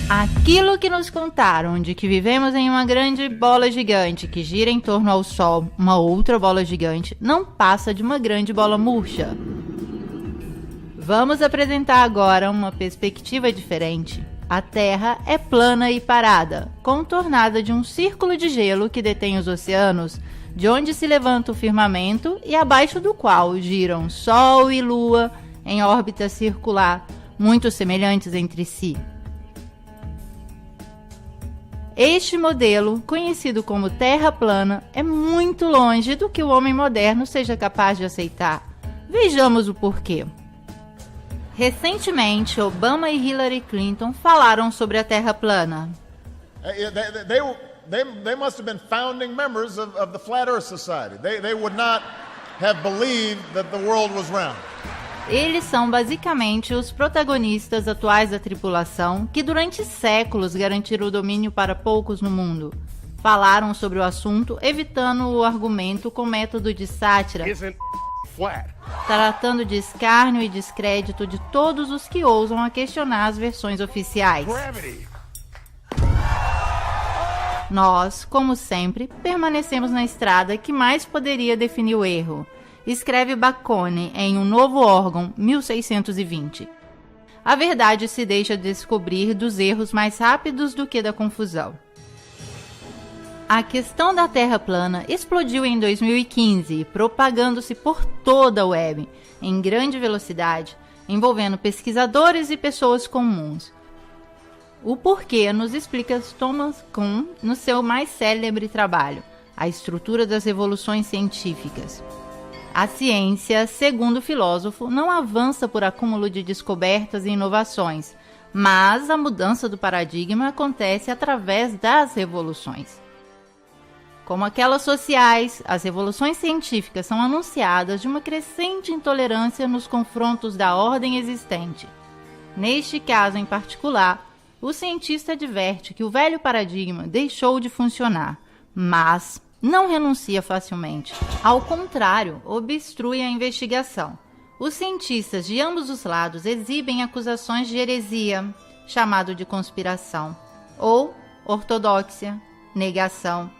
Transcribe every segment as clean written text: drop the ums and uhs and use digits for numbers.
Aquilo que nos contaram de que vivemos em uma grande bola gigante que gira em torno ao Sol, uma outra bola gigante, não passa de uma grande bola murcha. Vamos apresentar agora uma perspectiva diferente. A Terra é plana e parada, contornada de um círculo de gelo que detém os oceanos, de onde se levanta o firmamento e abaixo do qual giram Sol e Lua em órbita circular, muito semelhantes entre si. Este modelo, conhecido como Terra plana, é muito longe do que o homem moderno seja capaz de aceitar. Vejamos o porquê. Recentemente, Obama e Hillary Clinton falaram sobre a Terra plana. They must have been founding members of the Flat Earth Society. They would not have believed that the world was round. Eles são basicamente os protagonistas atuais da tripulação que durante séculos garantiram o domínio para poucos no mundo. Falaram sobre o assunto, evitando o argumento com método de sátira, tratando de escárnio e descrédito de todos os que ousam a questionar as versões oficiais. Nós, como sempre, permanecemos na estrada que mais poderia definir o erro. Escreve Bacone em Um Novo Órgão, 1620. A verdade se deixa descobrir dos erros mais rápidos do que da confusão. A questão da Terra plana explodiu em 2015, propagando-se por toda a web, em grande velocidade, envolvendo pesquisadores e pessoas comuns. O porquê nos explica Thomas Kuhn no seu mais célebre trabalho, A Estrutura das Revoluções Científicas. A ciência, segundo o filósofo, não avança por acúmulo de descobertas e inovações, mas a mudança do paradigma acontece através das revoluções. Como aquelas sociais, as revoluções científicas são anunciadas de uma crescente intolerância nos confrontos da ordem existente. Neste caso em particular, o cientista adverte que o velho paradigma deixou de funcionar, mas não renuncia facilmente. Ao contrário, obstrui a investigação. Os cientistas de ambos os lados exibem acusações de heresia, chamado de conspiração, ou ortodoxia, negação.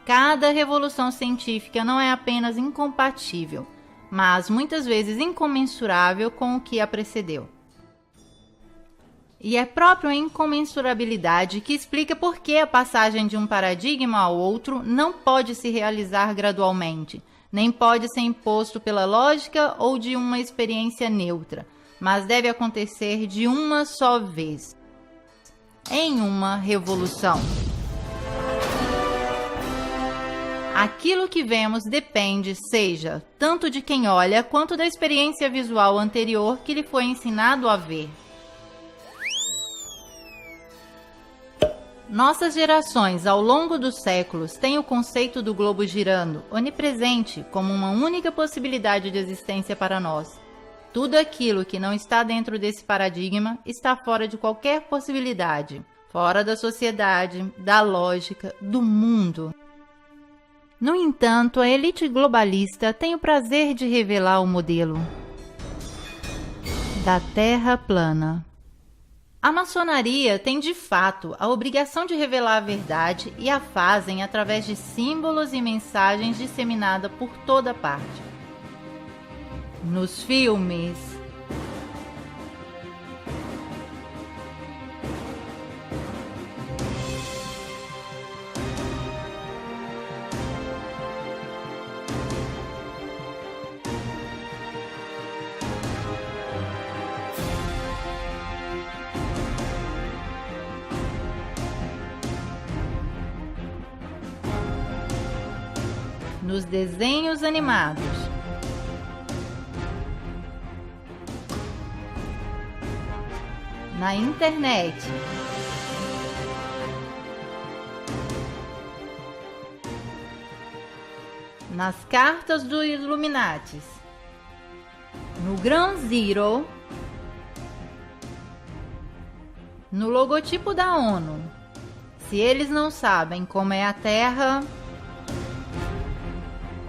Cada revolução científica não é apenas incompatível, mas muitas vezes incomensurável com o que a precedeu. E é próprio a incomensurabilidade que explica por que a passagem de um paradigma ao outro não pode se realizar gradualmente, nem pode ser imposto pela lógica ou de uma experiência neutra, mas deve acontecer de uma só vez, em uma revolução. Aquilo que vemos depende, seja, tanto de quem olha quanto da experiência visual anterior que lhe foi ensinado a ver. Nossas gerações, ao longo dos séculos, têm o conceito do globo girando, onipresente, como uma única possibilidade de existência para nós. Tudo aquilo que não está dentro desse paradigma está fora de qualquer possibilidade, fora da sociedade, da lógica, do mundo. No entanto, a elite globalista tem o prazer de revelar o modelo da Terra plana. A maçonaria tem de fato a obrigação de revelar a verdade e a fazem através de símbolos e mensagens disseminadas por toda parte. Nos filmes, nos desenhos animados, na internet, nas cartas dos Illuminatis, no Ground Zero, no logotipo da ONU. Se eles não sabem como é a Terra,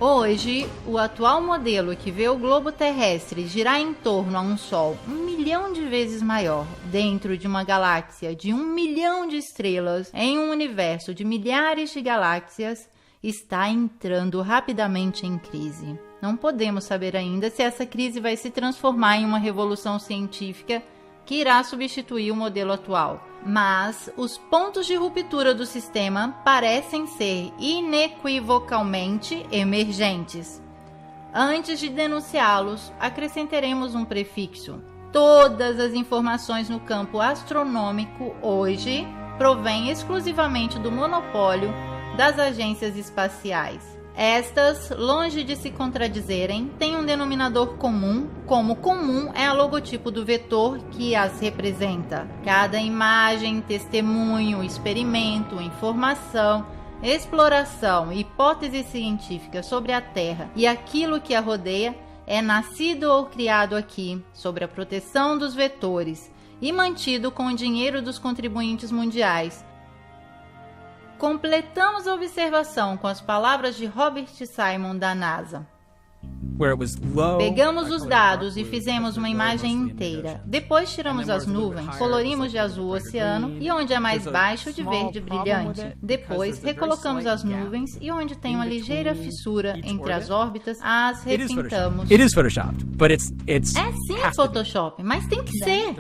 Hoje, o atual modelo que vê o globo terrestre girar em torno a um Sol 1 milhão de vezes maior, dentro de uma galáxia de 1 milhão de estrelas, em um universo de milhares de galáxias, está entrando rapidamente em crise. Não podemos saber ainda se essa crise vai se transformar em uma revolução científica que irá substituir o modelo atual. Mas os pontos de ruptura do sistema parecem ser inequivocalmente emergentes. Antes de denunciá-los, acrescentaremos um prefixo. Todas as informações no campo astronômico hoje provêm exclusivamente do monopólio das agências espaciais. Estas, longe de se contradizerem, têm um denominador comum, como comum é o logotipo do vetor que as representa. Cada imagem, testemunho, experimento, informação, exploração e hipótese científica sobre a Terra e aquilo que a rodeia é nascido ou criado aqui, sob a proteção dos vetores e mantido com o dinheiro dos contribuintes mundiais. Completamos a observação com as palavras de Robert Simon da NASA. Pegamos os dados e fizemos uma imagem inteira. Depois tiramos as nuvens, colorimos de azul o oceano e onde é mais baixo de verde brilhante. Depois recolocamos as nuvens e onde tem uma ligeira fissura entre as órbitas, as repintamos. É sim Photoshop, mas tem que ser.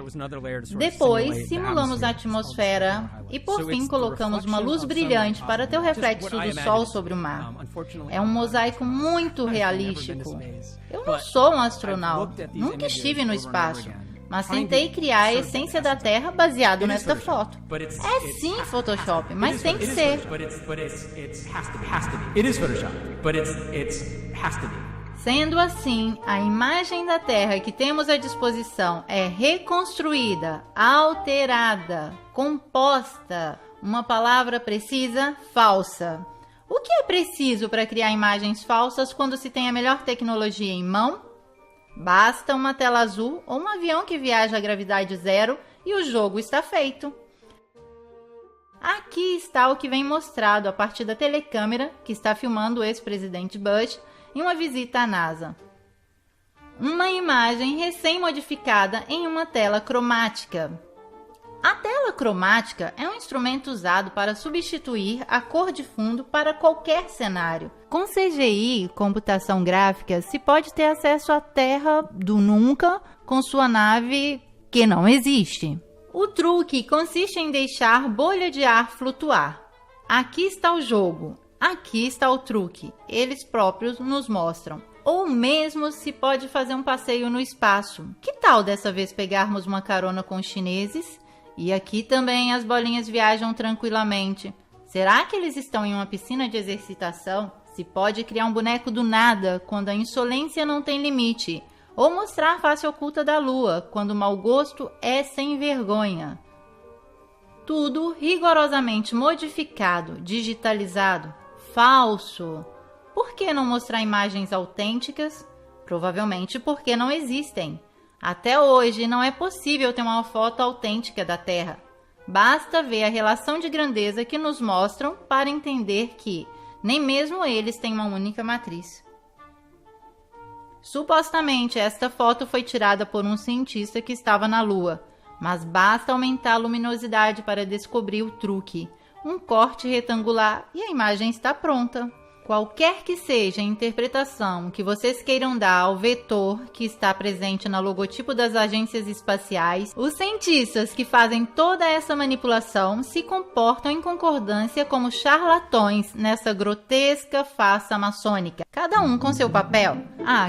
Depois simulamos a atmosfera e por fim colocamos uma luz brilhante para ter o reflexo do sol sobre o mar. É um mosaico muito realístico. Eu não sou um astronauta, nunca estive no espaço, mas tentei criar a essência da Terra baseado nesta foto. É sim Photoshop, mas tem que ser. Sendo assim, a imagem da Terra que temos à disposição é reconstruída, alterada, composta, uma palavra precisa, falsa. O que é preciso para criar imagens falsas quando se tem a melhor tecnologia em mão? Basta uma tela azul ou um avião que viaja a gravidade zero e o jogo está feito. Aqui está o que vem mostrado a partir da telecâmera que está filmando o ex-presidente Bush em uma visita à NASA. Uma imagem recém-modificada em uma tela cromática. A tela cromática é um instrumento usado para substituir a cor de fundo para qualquer cenário. Com CGI, computação gráfica, se pode ter acesso à Terra do nunca com sua nave que não existe. O truque consiste em deixar bolha de ar flutuar. Aqui está o jogo, aqui está o truque. Eles próprios nos mostram. Ou mesmo se pode fazer um passeio no espaço. Que tal dessa vez pegarmos uma carona com os chineses? E aqui também as bolinhas viajam tranquilamente. Será que eles estão em uma piscina de exercitação? Se pode criar um boneco do nada quando a insolência não tem limite. Ou mostrar a face oculta da lua quando o mau gosto é sem vergonha. Tudo rigorosamente modificado, digitalizado, falso. Por que não mostrar imagens autênticas? Provavelmente porque não existem. Até hoje não é possível ter uma foto autêntica da Terra. Basta ver a relação de grandeza que nos mostram para entender que nem mesmo eles têm uma única matriz. Supostamente esta foto foi tirada por um cientista que estava na Lua, mas basta aumentar a luminosidade para descobrir o truque. Um corte retangular e a imagem está pronta. Qualquer que seja a interpretação que vocês queiram dar ao vetor que está presente no logotipo das agências espaciais, os cientistas que fazem toda essa manipulação se comportam em concordância como charlatões nessa grotesca farsa maçônica, cada um com seu papel.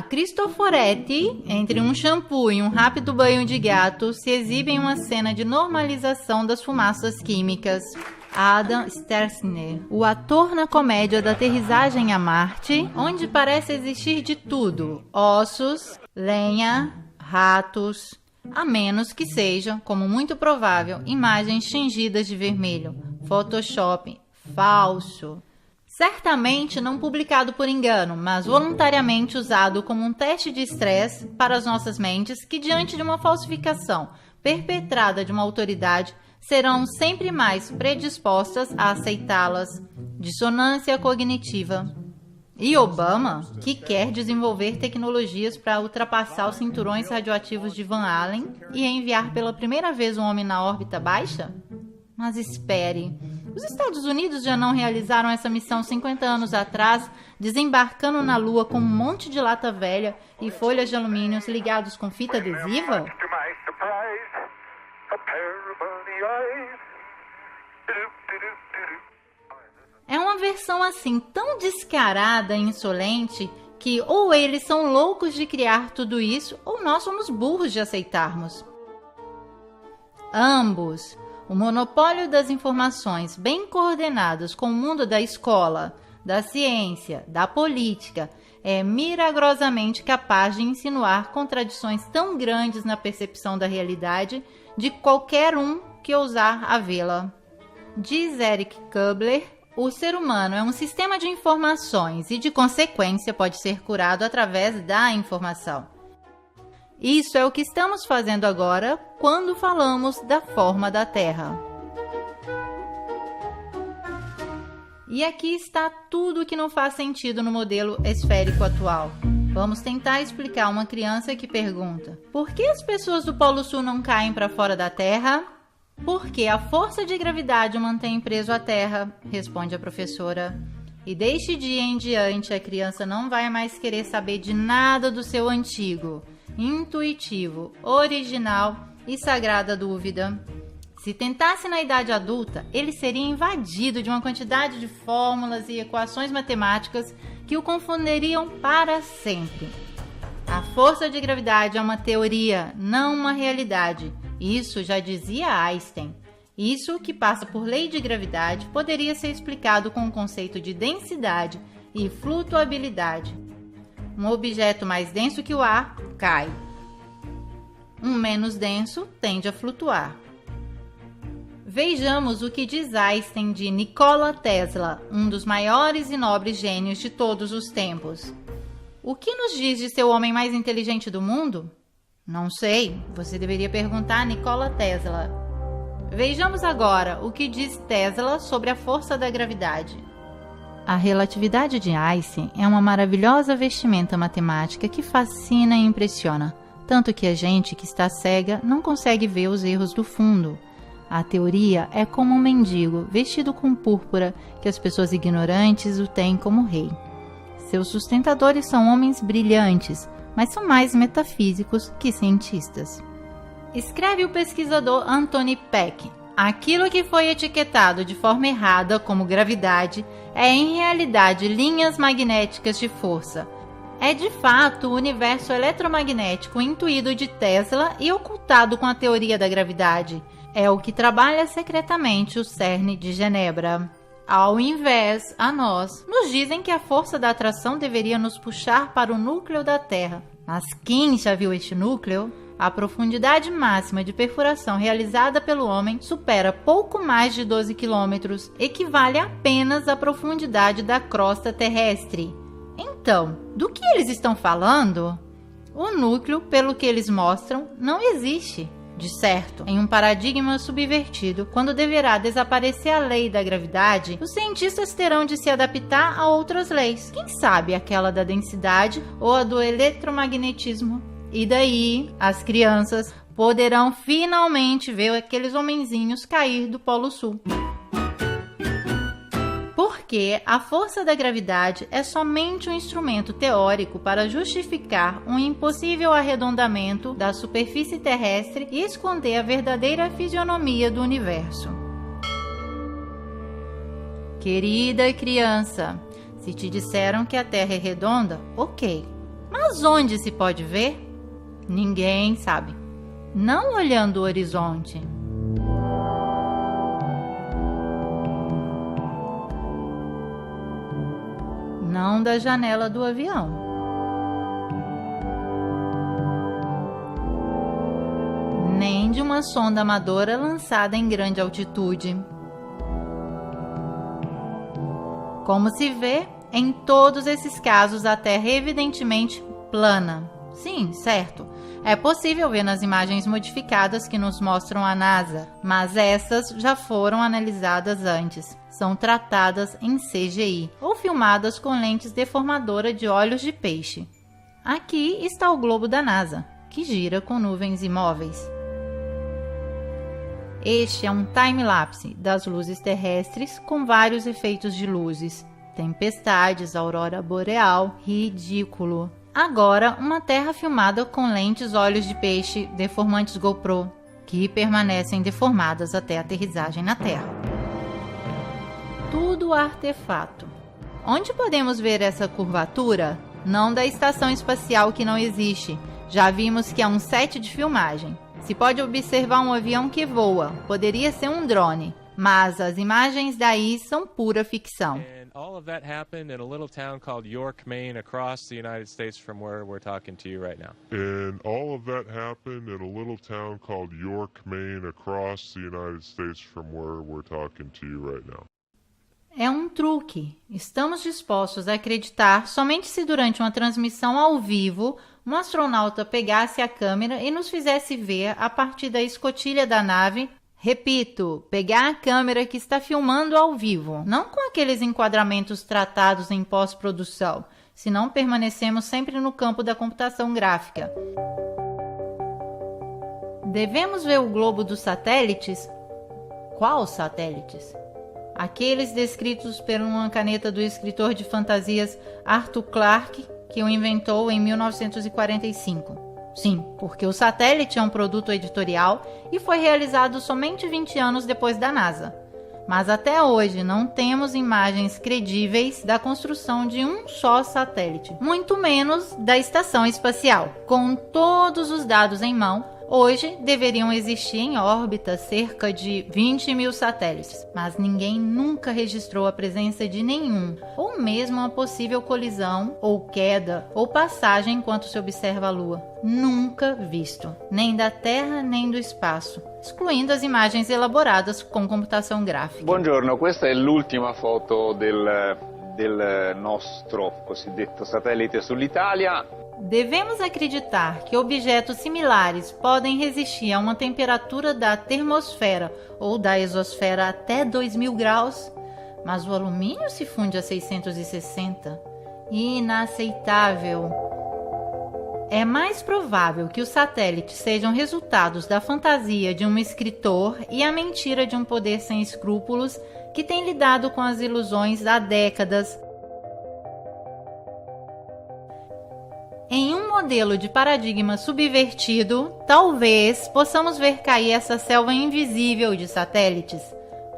Cristoforetti, entre um shampoo e um rápido banho de gato, se exibe em uma cena de normalização das fumaças químicas. Adam Stelzner, o ator na comédia da aterrissagem a Marte, onde parece existir de tudo: ossos, lenha, ratos, a menos que sejam, como muito provável, imagens tingidas de vermelho. Photoshop falso. Certamente não publicado por engano, mas voluntariamente usado como um teste de estresse para as nossas mentes que, diante de uma falsificação perpetrada de uma autoridade, serão sempre mais predispostas a aceitá-las. Dissonância cognitiva. E Obama, que quer desenvolver tecnologias para ultrapassar os cinturões radioativos de Van Allen e enviar pela primeira vez um homem na órbita baixa? Mas espere, os Estados Unidos já não realizaram essa missão 50 anos atrás, desembarcando na Lua com um monte de lata velha e folhas de alumínio ligados com fita adesiva? É uma versão assim tão descarada e insolente que ou eles são loucos de criar tudo isso ou nós somos burros de aceitarmos. Ambos. O monopólio das informações bem coordenadas com o mundo da escola, da ciência, da política é milagrosamente capaz de insinuar contradições tão grandes na percepção da realidade de qualquer um que ousar a vê-la. Diz Eric Kubler, o ser humano é um sistema de informações e, de consequência, pode ser curado através da informação. Isso é o que estamos fazendo agora quando falamos da forma da Terra. E aqui está tudo que não faz sentido no modelo esférico atual. Vamos tentar explicar a uma criança que pergunta: por que as pessoas do Polo Sul não caem para fora da Terra? Porque a força de gravidade o mantém preso à Terra, responde a professora. E deste dia em diante a criança não vai mais querer saber de nada do seu antigo, intuitivo, original e sagrada dúvida. Se tentasse na idade adulta, ele seria invadido de uma quantidade de fórmulas e equações matemáticas que o confundiriam para sempre. A força de gravidade é uma teoria, não uma realidade. Isso já dizia Einstein. Isso, que passa por lei de gravidade, poderia ser explicado com o conceito de densidade e flutuabilidade. Um objeto mais denso que o ar cai. Um menos denso tende a flutuar. Vejamos o que diz Einstein de Nikola Tesla, um dos maiores e nobres gênios de todos os tempos. O que nos diz de ser o homem mais inteligente do mundo? Não sei, você deveria perguntar a Nikola Tesla. Vejamos agora o que diz Tesla sobre a força da gravidade. A relatividade de Einstein é uma maravilhosa vestimenta matemática que fascina e impressiona, tanto que a gente que está cega não consegue ver os erros do fundo. A teoria é como um mendigo vestido com púrpura que as pessoas ignorantes o têm como rei. Seus sustentadores são homens brilhantes, mas são mais metafísicos que cientistas. Escreve o pesquisador Anthony Peck: aquilo que foi etiquetado de forma errada como gravidade é em realidade linhas magnéticas de força. É de fato o universo eletromagnético intuído de Tesla e ocultado com a teoria da gravidade. É o que trabalha secretamente o CERN de Genebra. Ao invés, a nós, nos dizem que a força da atração deveria nos puxar para o núcleo da Terra. Mas quem já viu este núcleo? A profundidade máxima de perfuração realizada pelo homem supera pouco mais de 12 quilômetros, equivale apenas à profundidade da crosta terrestre. Então, do que eles estão falando? O núcleo, pelo que eles mostram, não existe. De certo, em um paradigma subvertido, quando deverá desaparecer a lei da gravidade, os cientistas terão de se adaptar a outras leis. Quem sabe aquela da densidade ou a do eletromagnetismo? E daí, as crianças poderão finalmente ver aqueles homenzinhos cair do Polo Sul. Porque a força da gravidade é somente um instrumento teórico para justificar um impossível arredondamento da superfície terrestre e esconder a verdadeira fisionomia do universo. Querida criança, se te disseram que a Terra é redonda, ok. Mas onde se pode ver? Ninguém sabe. Não olhando o horizonte. Não da janela do avião. Nem de uma sonda amadora lançada em grande altitude. Como se vê, em todos esses casos a Terra é evidentemente plana. Sim, certo. É possível ver nas imagens modificadas que nos mostram a NASA, mas essas já foram analisadas antes. São tratadas em CGI ou filmadas com lentes deformadoras de olhos de peixe. Aqui está o globo da NASA, que gira com nuvens imóveis. Este é um time-lapse das luzes terrestres com vários efeitos de luzes. Tempestades, aurora boreal, ridículo. Agora, uma Terra filmada com lentes olhos de peixe deformantes GoPro, que permanecem deformadas até a aterrissagem na Terra. Tudo artefato. Onde podemos ver essa curvatura? Não da estação espacial que não existe. Já vimos que é um set de filmagem. Se pode observar um avião que voa, poderia ser um drone, mas as imagens daí são pura ficção. And all of that happened in a little town called York, Maine, across the United States from where we're talking to you right now. And all of that happened in a little town called York, Maine, across the United States from where we're talking to you right now. É um truque. Estamos dispostos a acreditar somente se durante uma transmissão ao vivo um astronauta pegasse a câmera e nos fizesse ver a partir da escotilha da nave. Repito, pegar a câmera que está filmando ao vivo, não com aqueles enquadramentos tratados em pós-produção, senão permanecemos sempre no campo da computação gráfica. Devemos ver o globo dos satélites? Quais satélites? Aqueles descritos por uma caneta do escritor de fantasias Arthur Clarke, que o inventou em 1945. Sim, porque o satélite é um produto editorial e foi realizado somente 20 anos depois da NASA. Mas até hoje não temos imagens credíveis da construção de um só satélite, muito menos da estação espacial. Com todos os dados em mão, hoje deveriam existir em órbita cerca de 20 mil satélites, mas ninguém nunca registrou a presença de nenhum, ou mesmo uma possível colisão, ou queda, ou passagem enquanto se observa a Lua. Nunca visto, nem da Terra nem do espaço, excluindo as imagens elaboradas com computação gráfica. Buongiorno, questa è l'ultima foto del nostro cosiddetto satellite sull'Italia. Devemos acreditar que objetos similares podem resistir a uma temperatura da termosfera ou da exosfera até 2000 graus, mas o alumínio se funde a 660. Inaceitável. É mais provável que os satélites sejam resultados da fantasia de um escritor e a mentira de um poder sem escrúpulos que tem lidado com as ilusões há décadas. Em um modelo de paradigma subvertido, talvez possamos ver cair essa selva invisível de satélites.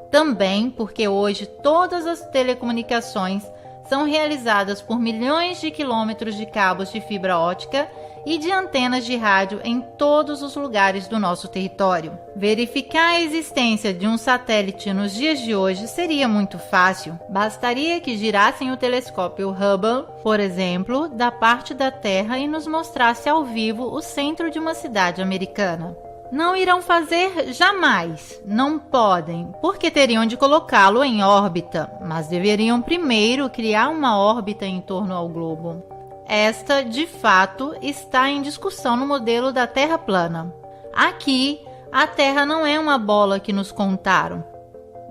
Também porque hoje todas as telecomunicações são realizadas por milhões de quilômetros de cabos de fibra ótica e de antenas de rádio em todos os lugares do nosso território. Verificar a existência de um satélite nos dias de hoje seria muito fácil. Bastaria que girassem o telescópio Hubble, por exemplo, da parte da Terra e nos mostrasse ao vivo o centro de uma cidade americana. Não irão fazer jamais, não podem, porque teriam de colocá-lo em órbita, mas deveriam primeiro criar uma órbita em torno ao globo. Esta, de fato, está em discussão no modelo da Terra plana. Aqui, a Terra não é uma bola que nos contaram.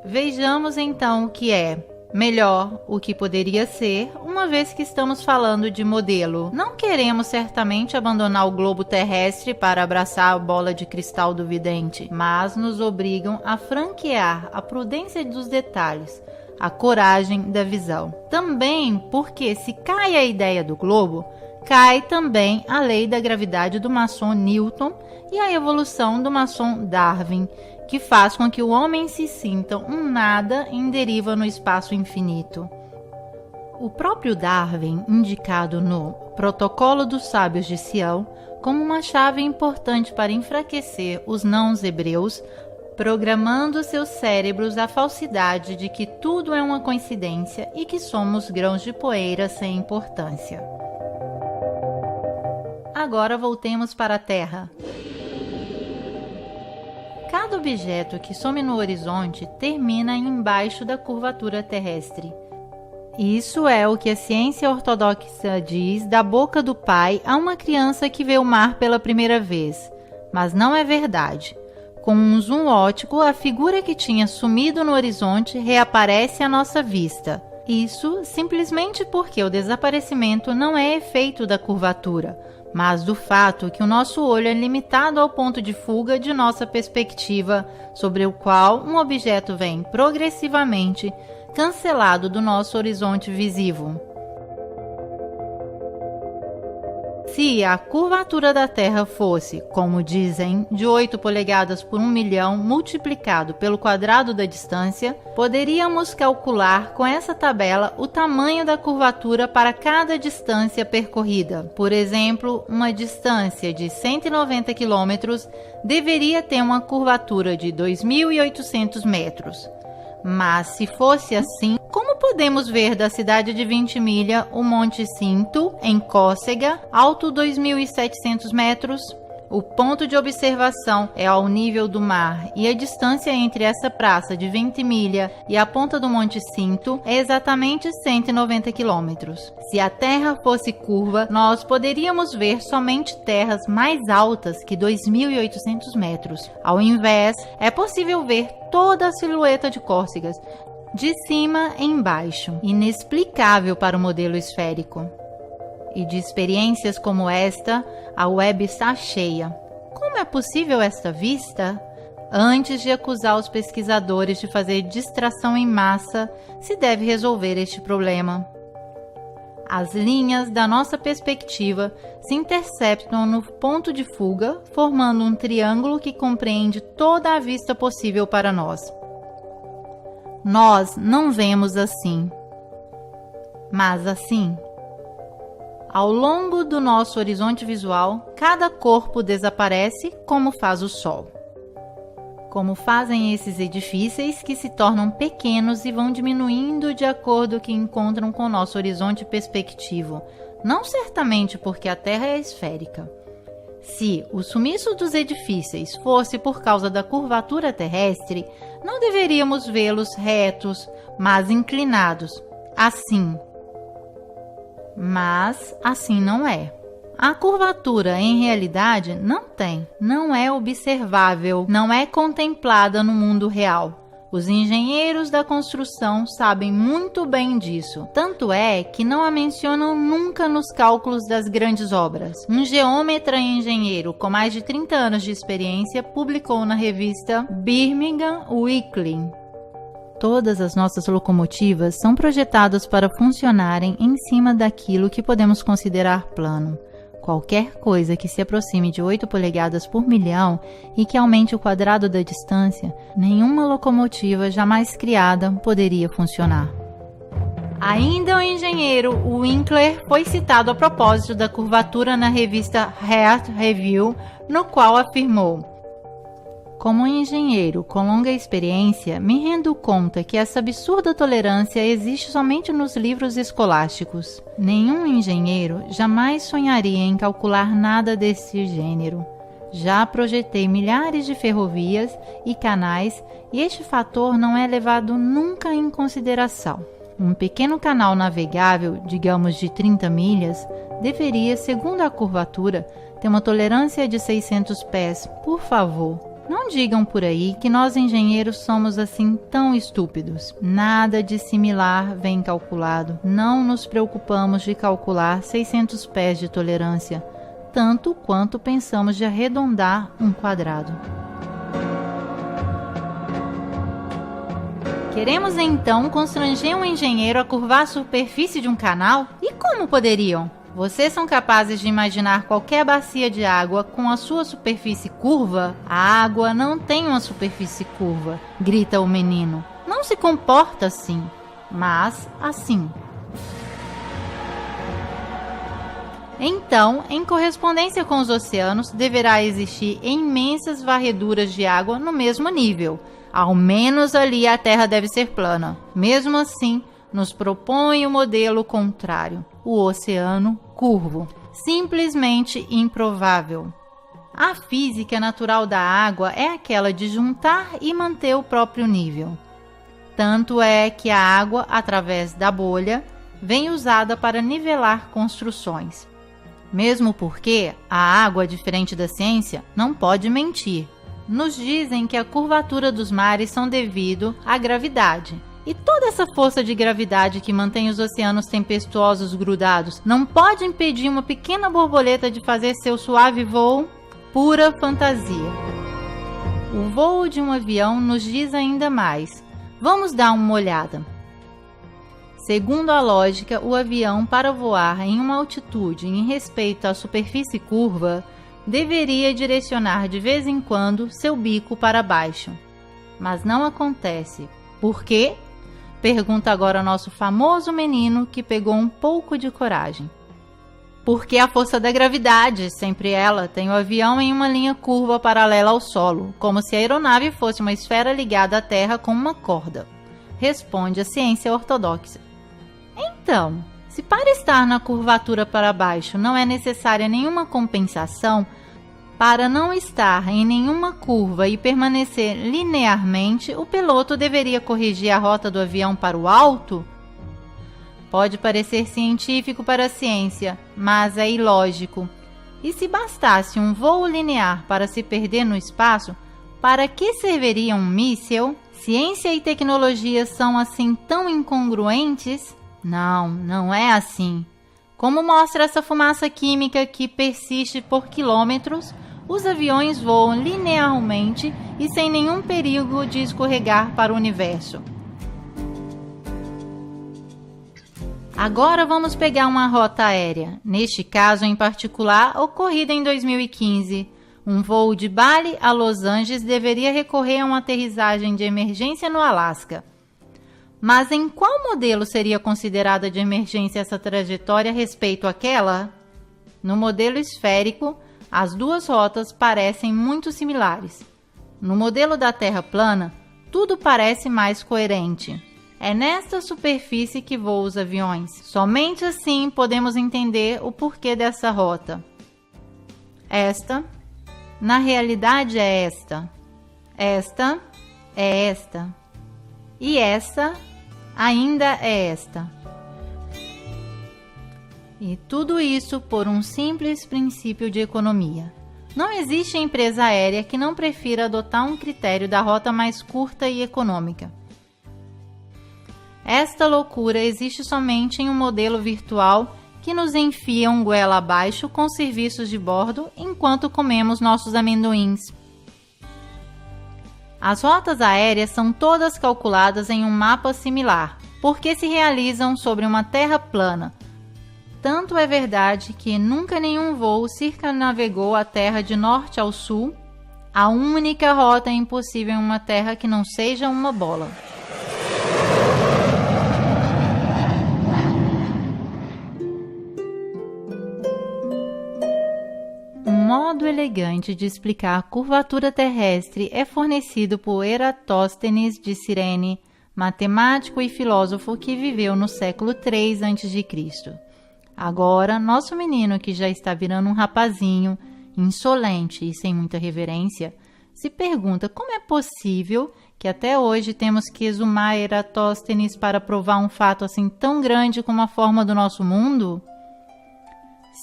Vejamos então o que é. Melhor, o que poderia ser, uma vez que estamos falando de modelo. Não queremos certamente abandonar o globo terrestre para abraçar a bola de cristal do vidente, mas nos obrigam a franquear a prudência dos detalhes, a coragem da visão. Também porque se cai a ideia do globo, cai também a lei da gravidade do maçom Newton e a evolução do maçom Darwin, que faz com que o homem se sinta um nada em deriva no espaço infinito. O próprio Darwin, indicado no Protocolo dos Sábios de Sião como uma chave importante para enfraquecer os não-hebreus, programando seus cérebros à falsidade de que tudo é uma coincidência e que somos grãos de poeira sem importância. Agora voltemos para a Terra. Cada objeto que some no horizonte termina embaixo da curvatura terrestre. Isso é o que a ciência ortodoxa diz da boca do pai a uma criança que vê o mar pela primeira vez. Mas não é verdade. Com um zoom óptico, a figura que tinha sumido no horizonte reaparece à nossa vista. Isso simplesmente porque o desaparecimento não é efeito da curvatura, mas do fato que o nosso olho é limitado ao ponto de fuga de nossa perspectiva, sobre o qual um objeto vem progressivamente cancelado do nosso horizonte visível. Se a curvatura da Terra fosse, como dizem, de 8 polegadas por 1 milhão multiplicado pelo quadrado da distância, poderíamos calcular com essa tabela o tamanho da curvatura para cada distância percorrida. Por exemplo, uma distância de 190 km deveria ter uma curvatura de 2.800 metros. Mas se fosse assim, como podemos ver da cidade de Ventimiglia o Monte Cinto, em Córcega, alto 2.700 metros? O ponto de observação é ao nível do mar e a distância entre essa praça de Ventimiglia e a ponta do Monte Cinto é exatamente 190 quilômetros. Se a Terra fosse curva, nós poderíamos ver somente terras mais altas que 2.800 metros. Ao invés, é possível ver toda a silhueta de Córcega, de cima em baixo, inexplicável para o modelo esférico. E de experiências como esta, a web está cheia. Como é possível esta vista? Antes de acusar os pesquisadores de fazer distração em massa, se deve resolver este problema. As linhas da nossa perspectiva se interceptam no ponto de fuga, formando um triângulo que compreende toda a vista possível para nós. Nós não vemos assim, mas assim. Ao longo do nosso horizonte visual, cada corpo desaparece como faz o Sol. Como fazem esses edifícios que se tornam pequenos e vão diminuindo de acordo que encontram com o nosso horizonte perspectivo, não certamente porque a Terra é esférica. Se o sumiço dos edifícios fosse por causa da curvatura terrestre, não deveríamos vê-los retos, mas inclinados, assim. Mas assim não é. A curvatura, em realidade, não é observável, não é contemplada no mundo real. Os engenheiros da construção sabem muito bem disso. Tanto é que não a mencionam nunca nos cálculos das grandes obras. Um geômetra e engenheiro com mais de 30 anos de experiência publicou na revista Birmingham Weekly. Todas as nossas locomotivas são projetadas para funcionarem em cima daquilo que podemos considerar plano. Qualquer coisa que se aproxime de 8 polegadas por milhão e que aumente o quadrado da distância, nenhuma locomotiva jamais criada poderia funcionar. Ainda o engenheiro Winkler foi citado a propósito da curvatura na revista Earth Review, no qual afirmou: como engenheiro com longa experiência, me rendo conta que essa absurda tolerância existe somente nos livros escolásticos. Nenhum engenheiro jamais sonharia em calcular nada desse gênero. Já projetei milhares de ferrovias e canais e este fator não é levado nunca em consideração. Um pequeno canal navegável, digamos de 30 milhas, deveria, segundo a curvatura, ter uma tolerância de 600 pés. Por favor, não digam por aí que nós engenheiros somos assim tão estúpidos. Nada de similar vem calculado. Não nos preocupamos de calcular 600 pés de tolerância, tanto quanto pensamos de arredondar um quadrado. Queremos então constranger um engenheiro a curvar a superfície de um canal? E como poderiam? Vocês são capazes de imaginar qualquer bacia de água com a sua superfície curva? A água não tem uma superfície curva, grita o menino. Não se comporta assim, mas assim. Então, em correspondência com os oceanos, deverá existir imensas varreduras de água no mesmo nível. Ao menos ali a Terra deve ser plana. Mesmo assim, nos propõe o modelo contrário, o oceano curvo. Simplesmente improvável. A física natural da água é aquela de juntar e manter o próprio nível. Tanto é que a água, através da bolha, vem usada para nivelar construções. Mesmo porque a água, diferente da ciência, não pode mentir. Nos dizem que a curvatura dos mares são devido à gravidade. E toda essa força de gravidade que mantém os oceanos tempestuosos grudados não pode impedir uma pequena borboleta de fazer seu suave voo? Pura fantasia. O voo de um avião nos diz ainda mais. Vamos dar uma olhada. Segundo a lógica, o avião, para voar em uma altitude em respeito à superfície curva, deveria direcionar de vez em quando seu bico para baixo. Mas não acontece. Por quê? Pergunta agora nosso famoso menino que pegou um pouco de coragem. Porque a força da gravidade, sempre ela, tem o avião em uma linha curva paralela ao solo, como se a aeronave fosse uma esfera ligada à Terra com uma corda. Responde a ciência ortodoxa. Então, se para estar na curvatura para baixo não é necessária nenhuma compensação, para não estar em nenhuma curva e permanecer linearmente, o piloto deveria corrigir a rota do avião para o alto? Pode parecer científico para a ciência, mas é ilógico. E se bastasse um voo linear para se perder no espaço, para que serviria um míssil? Ciência e tecnologia são assim tão incongruentes? Não, não é assim. Como mostra essa fumaça química que persiste por quilômetros, os aviões voam linearmente e sem nenhum perigo de escorregar para o universo. Agora vamos pegar uma rota aérea, neste caso em particular, ocorrida em 2015. Um voo de Bali a Los Angeles deveria recorrer a uma aterrissagem de emergência no Alasca. Mas em qual modelo seria considerada de emergência essa trajetória a respeito àquela? No modelo esférico, as duas rotas parecem muito similares. No modelo da Terra plana, tudo parece mais coerente. É nesta superfície que voam os aviões. Somente assim podemos entender o porquê dessa rota. Esta, na realidade, é esta. Esta é esta. E esta ainda é esta. E tudo isso por um simples princípio de economia. Não existe empresa aérea que não prefira adotar um critério da rota mais curta e econômica. Esta loucura existe somente em um modelo virtual que nos enfia um goela abaixo com serviços de bordo enquanto comemos nossos amendoins. As rotas aéreas são todas calculadas em um mapa similar, porque se realizam sobre uma terra plana. Tanto é verdade que nunca nenhum voo circunnavegou a Terra de norte ao sul. A única rota impossível em uma terra que não seja uma bola. Um modo elegante de explicar a curvatura terrestre é fornecido por Eratóstenes de Cirene, matemático e filósofo que viveu no século III a.C. Agora, nosso menino, que já está virando um rapazinho, insolente e sem muita reverência, se pergunta como é possível que até hoje temos que exumar Eratóstenes para provar um fato assim tão grande como a forma do nosso mundo?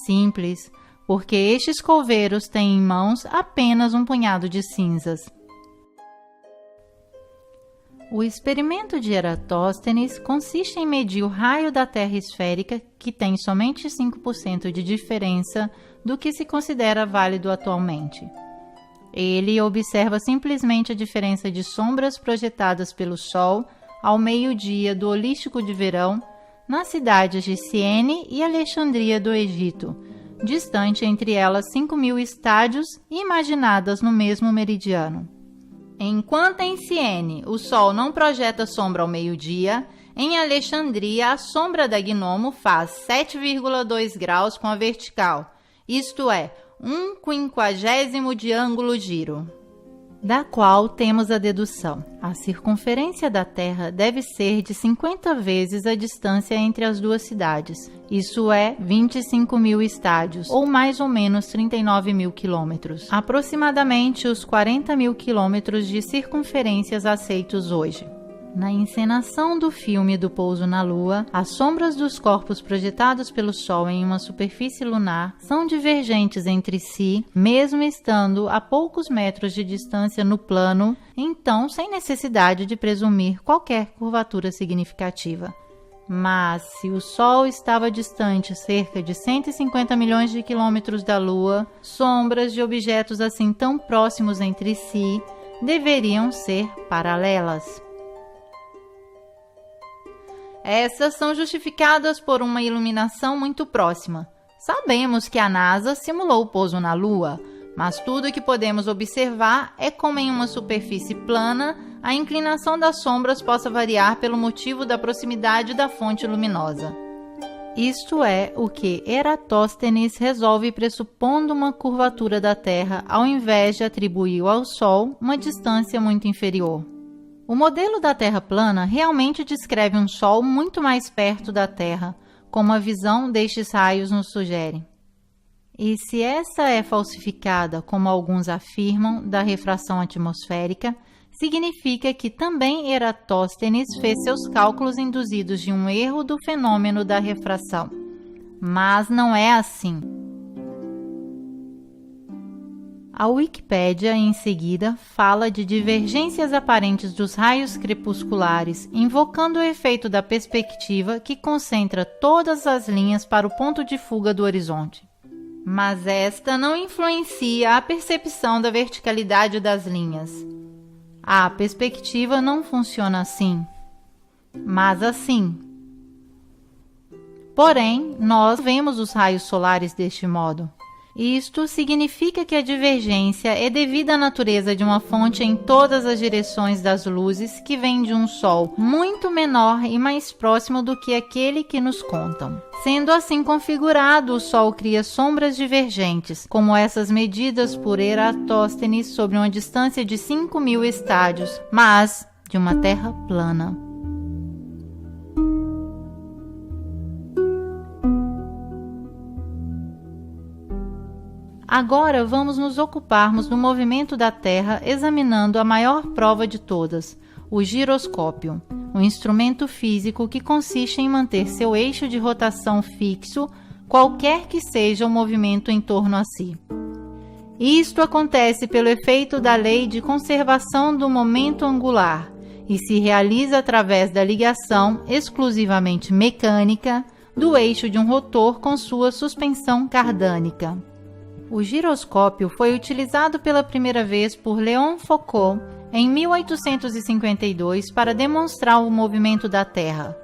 Simples, porque estes coveiros têm em mãos apenas um punhado de cinzas. O experimento de Eratóstenes consiste em medir o raio da Terra esférica, que tem somente 5% de diferença do que se considera válido atualmente. Ele observa simplesmente a diferença de sombras projetadas pelo Sol ao meio-dia do holístico de verão nas cidades de Siene e Alexandria do Egito, distante entre elas 5.000 estádios e imaginadas no mesmo meridiano. Enquanto em Siene o Sol não projeta sombra ao meio-dia, em Alexandria a sombra da Gnomo faz 7,2 graus com a vertical, isto é, 1/50 de ângulo giro. Da qual temos a dedução: a circunferência da Terra deve ser de 50 vezes a distância entre as duas cidades, isso é 25.000 estádios, ou mais ou menos 39.000 quilômetros, aproximadamente os 40.000 quilômetros de circunferências aceitos hoje. Na encenação do filme do pouso na Lua, as sombras dos corpos projetados pelo Sol em uma superfície lunar são divergentes entre si, mesmo estando a poucos metros de distância no plano, então sem necessidade de presumir qualquer curvatura significativa. Mas, se o Sol estava distante cerca de 150 milhões de quilômetros da Lua, sombras de objetos assim tão próximos entre si deveriam ser paralelas. Essas são justificadas por uma iluminação muito próxima. Sabemos que a NASA simulou o pouso na Lua, mas tudo o que podemos observar é como em uma superfície plana, a inclinação das sombras possa variar pelo motivo da proximidade da fonte luminosa. Isto é o que Eratóstenes resolve pressupondo uma curvatura da Terra ao invés de atribuir ao Sol uma distância muito inferior. O modelo da Terra plana realmente descreve um Sol muito mais perto da Terra, como a visão destes raios nos sugere. E se essa é falsificada, como alguns afirmam, da refração atmosférica, significa que também Eratóstenes fez seus cálculos induzidos de um erro do fenômeno da refração. Mas não é assim. A Wikipédia, em seguida, fala de divergências aparentes dos raios crepusculares, invocando o efeito da perspectiva que concentra todas as linhas para o ponto de fuga do horizonte. Mas esta não influencia a percepção da verticalidade das linhas. A perspectiva não funciona assim, mas assim. Porém, nós vemos os raios solares deste modo. Isto significa que a divergência é devida à natureza de uma fonte em todas as direções das luzes que vem de um Sol muito menor e mais próximo do que aquele que nos contam. Sendo assim configurado, o Sol cria sombras divergentes, como essas medidas por Eratóstenes sobre uma distância de 5.000 estádios, mas de uma Terra plana. Agora vamos nos ocuparmos do movimento da Terra examinando a maior prova de todas, o giroscópio, um instrumento físico que consiste em manter seu eixo de rotação fixo, qualquer que seja o movimento em torno a si. Isto acontece pelo efeito da lei de conservação do momento angular e se realiza através da ligação exclusivamente mecânica do eixo de um rotor com sua suspensão cardânica. O giroscópio foi utilizado pela primeira vez por Léon Foucault em 1852 para demonstrar o movimento da Terra.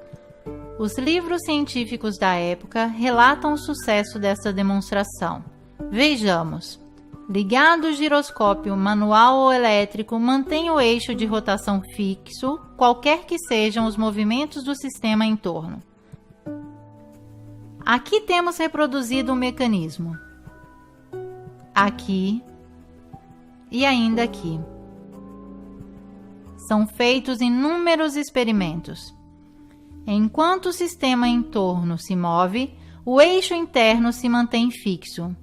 Os livros científicos da época relatam o sucesso dessa demonstração. Vejamos. Ligado o giroscópio manual ou elétrico, mantém o eixo de rotação fixo, qualquer que sejam os movimentos do sistema em torno. Aqui temos reproduzido o mecanismo. Aqui e ainda aqui. São feitos inúmeros experimentos. Enquanto o sistema em torno se move, o eixo interno se mantém fixo.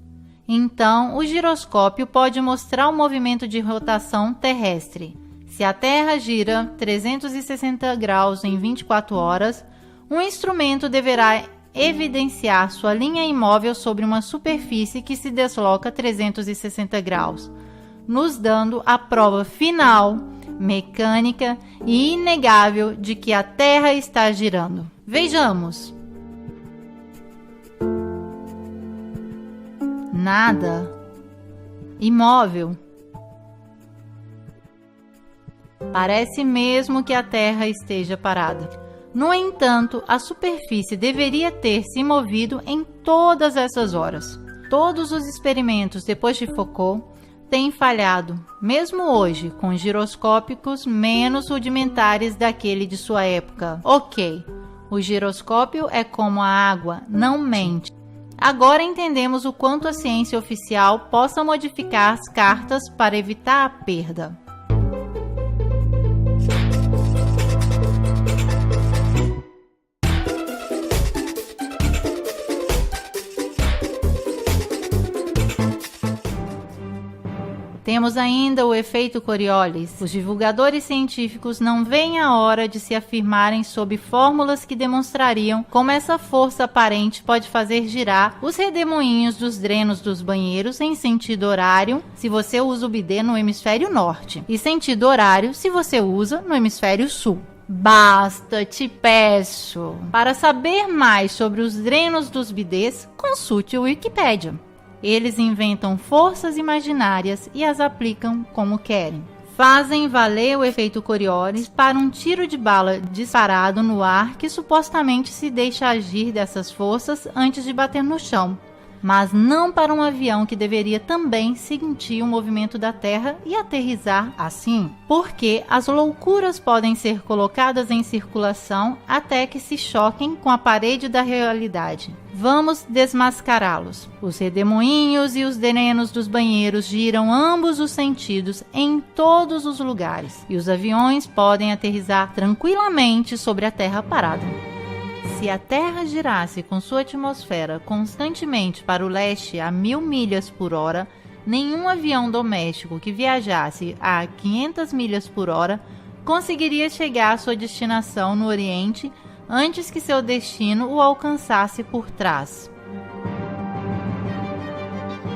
Então, o giroscópio pode mostrar o movimento de rotação terrestre. Se a Terra gira 360 graus em 24 horas, o instrumento deverá evidenciar sua linha imóvel sobre uma superfície que se desloca 360 graus, nos dando a prova final, mecânica e inegável de que a Terra está girando. Vejamos. Nada. Imóvel. Parece mesmo que a Terra esteja parada. No entanto, a superfície deveria ter se movido em todas essas horas. Todos os experimentos depois de Foucault têm falhado, mesmo hoje, com giroscópicos menos rudimentares daquele de sua época. Ok, o giroscópio é como a água, não mente. Agora entendemos o quanto a ciência oficial possa modificar as cartas para evitar a perda. Temos ainda o efeito Coriolis. Os divulgadores científicos não veem a hora de se afirmarem sob fórmulas que demonstrariam como essa força aparente pode fazer girar os redemoinhos dos drenos dos banheiros em sentido horário se você usa o bidê no hemisfério norte e sentido horário se você usa no hemisfério sul. Basta, te peço. Para saber mais sobre os drenos dos bidês, consulte o Wikipédia. Eles inventam forças imaginárias e as aplicam como querem. Fazem valer o efeito Coriolis para um tiro de bala disparado no ar que supostamente se deixa agir dessas forças antes de bater no chão. Mas não para um avião que deveria também sentir o movimento da Terra e aterrissar assim, porque as loucuras podem ser colocadas em circulação até que se choquem com a parede da realidade. Vamos desmascará-los. Os redemoinhos e os drenos dos banheiros giram ambos os sentidos em todos os lugares, e os aviões podem aterrissar tranquilamente sobre a Terra parada. Se a Terra girasse com sua atmosfera constantemente para o leste a 1000 milhas por hora, nenhum avião doméstico que viajasse a 500 milhas por hora conseguiria chegar à sua destinação no Oriente antes que seu destino o alcançasse por trás.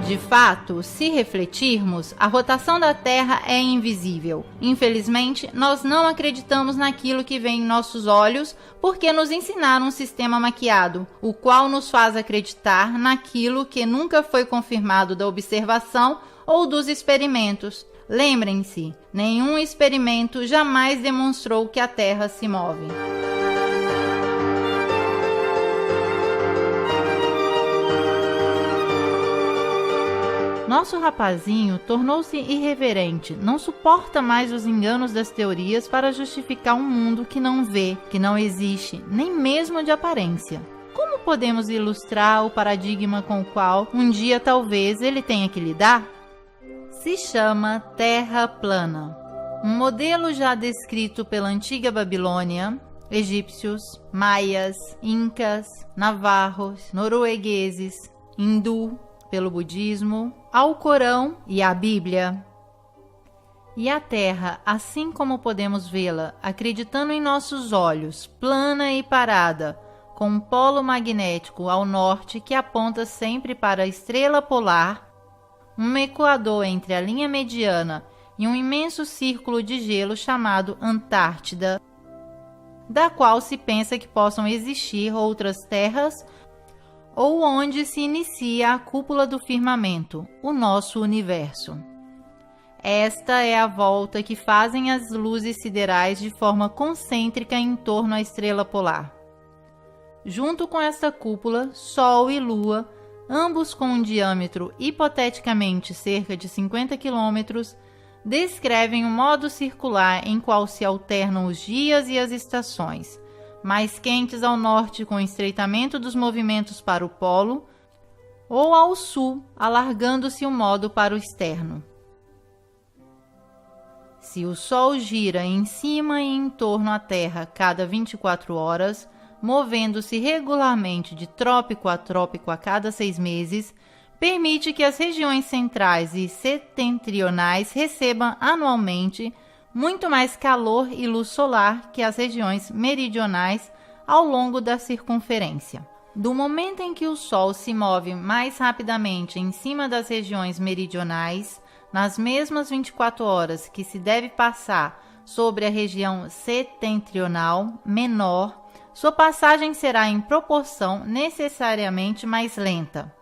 De fato, se refletirmos, a rotação da Terra é invisível. Infelizmente, nós não acreditamos naquilo que vê em nossos olhos porque nos ensinaram um sistema maquiado, o qual nos faz acreditar naquilo que nunca foi confirmado da observação ou dos experimentos. Lembrem-se, nenhum experimento jamais demonstrou que a Terra se move. Nosso rapazinho tornou-se irreverente, não suporta mais os enganos das teorias para justificar um mundo que não vê, que não existe, nem mesmo de aparência. Como podemos ilustrar o paradigma com o qual um dia talvez ele tenha que lidar? Se chama Terra plana. Um modelo já descrito pela antiga Babilônia, egípcios, maias, incas, navarros, noruegueses, hindu, pelo budismo, ao Corão e à Bíblia. E a Terra, assim como podemos vê-la, acreditando em nossos olhos, plana e parada, com um polo magnético ao norte que aponta sempre para a estrela polar, um equador entre a linha mediana e um imenso círculo de gelo chamado Antártida, da qual se pensa que possam existir outras terras ou onde se inicia a cúpula do firmamento, o nosso universo. Esta é a volta que fazem as luzes siderais de forma concêntrica em torno à estrela polar. Junto com esta cúpula, Sol e Lua, ambos com um diâmetro hipoteticamente cerca de 50 km, descrevem um modo circular em qual se alternam os dias e as estações, mais quentes ao norte com o estreitamento dos movimentos para o polo, ou ao sul, alargando-se o modo para o externo. Se o Sol gira em cima e em torno à Terra cada 24 horas, movendo-se regularmente de trópico a trópico a cada 6 meses, permite que as regiões centrais e setentrionais recebam anualmente muito mais calor e luz solar que as regiões meridionais ao longo da circunferência. Do momento em que o Sol se move mais rapidamente em cima das regiões meridionais, nas mesmas 24 horas que se deve passar sobre a região setentrional menor, sua passagem será em proporção necessariamente mais lenta.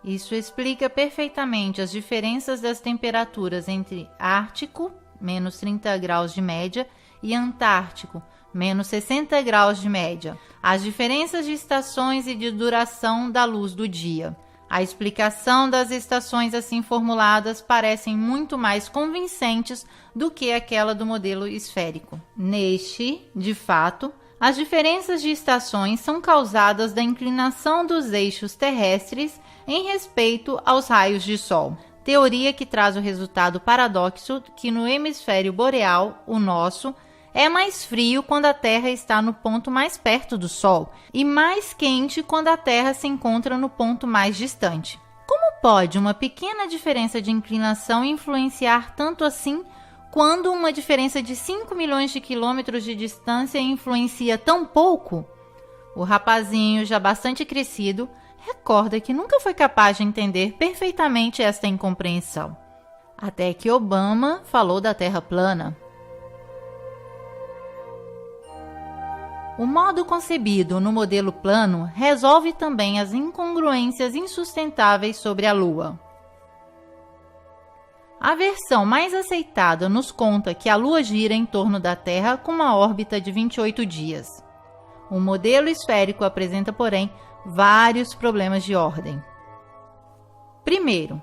Isso explica perfeitamente as diferenças das temperaturas entre Ártico, menos 30 graus de média, e Antártico, menos 60 graus de média, as diferenças de estações e de duração da luz do dia. A explicação das estações assim formuladas parecem muito mais convincentes do que aquela do modelo esférico. Neste, de fato, as diferenças de estações são causadas da inclinação dos eixos terrestres em respeito aos raios de Sol. Teoria que traz o resultado paradoxo que no hemisfério boreal, o nosso, é mais frio quando a Terra está no ponto mais perto do Sol e mais quente quando a Terra se encontra no ponto mais distante. Como Como pode uma pequena diferença de inclinação influenciar tanto assim, quando uma diferença de 5 milhões de quilômetros de distância influencia tão pouco? O rapazinho, já bastante crescido, recorda que nunca foi capaz de entender perfeitamente esta incompreensão. Até que Obama falou da Terra plana. O modo concebido no modelo plano resolve também as incongruências insustentáveis sobre a Lua. A versão mais aceitada nos conta que a Lua gira em torno da Terra com uma órbita de 28 dias. O modelo esférico apresenta, porém, vários problemas de ordem. Primeiro,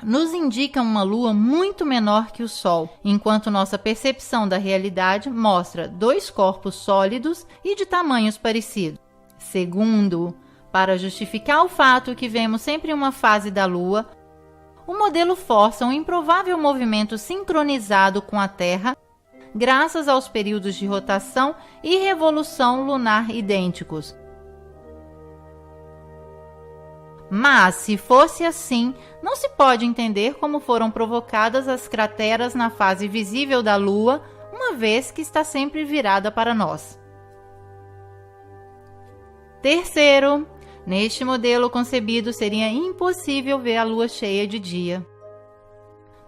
nos indica uma Lua muito menor que o Sol, enquanto nossa percepção da realidade mostra dois corpos sólidos e de tamanhos parecidos. Segundo, para justificar o fato que vemos sempre uma fase da Lua, o modelo força um improvável movimento sincronizado com a Terra, graças aos períodos de rotação e revolução lunar idênticos. Mas, se fosse assim, não se pode entender como foram provocadas as crateras na fase visível da Lua, uma vez que está sempre virada para nós. Terceiro, neste modelo concebido seria impossível ver a Lua cheia de dia.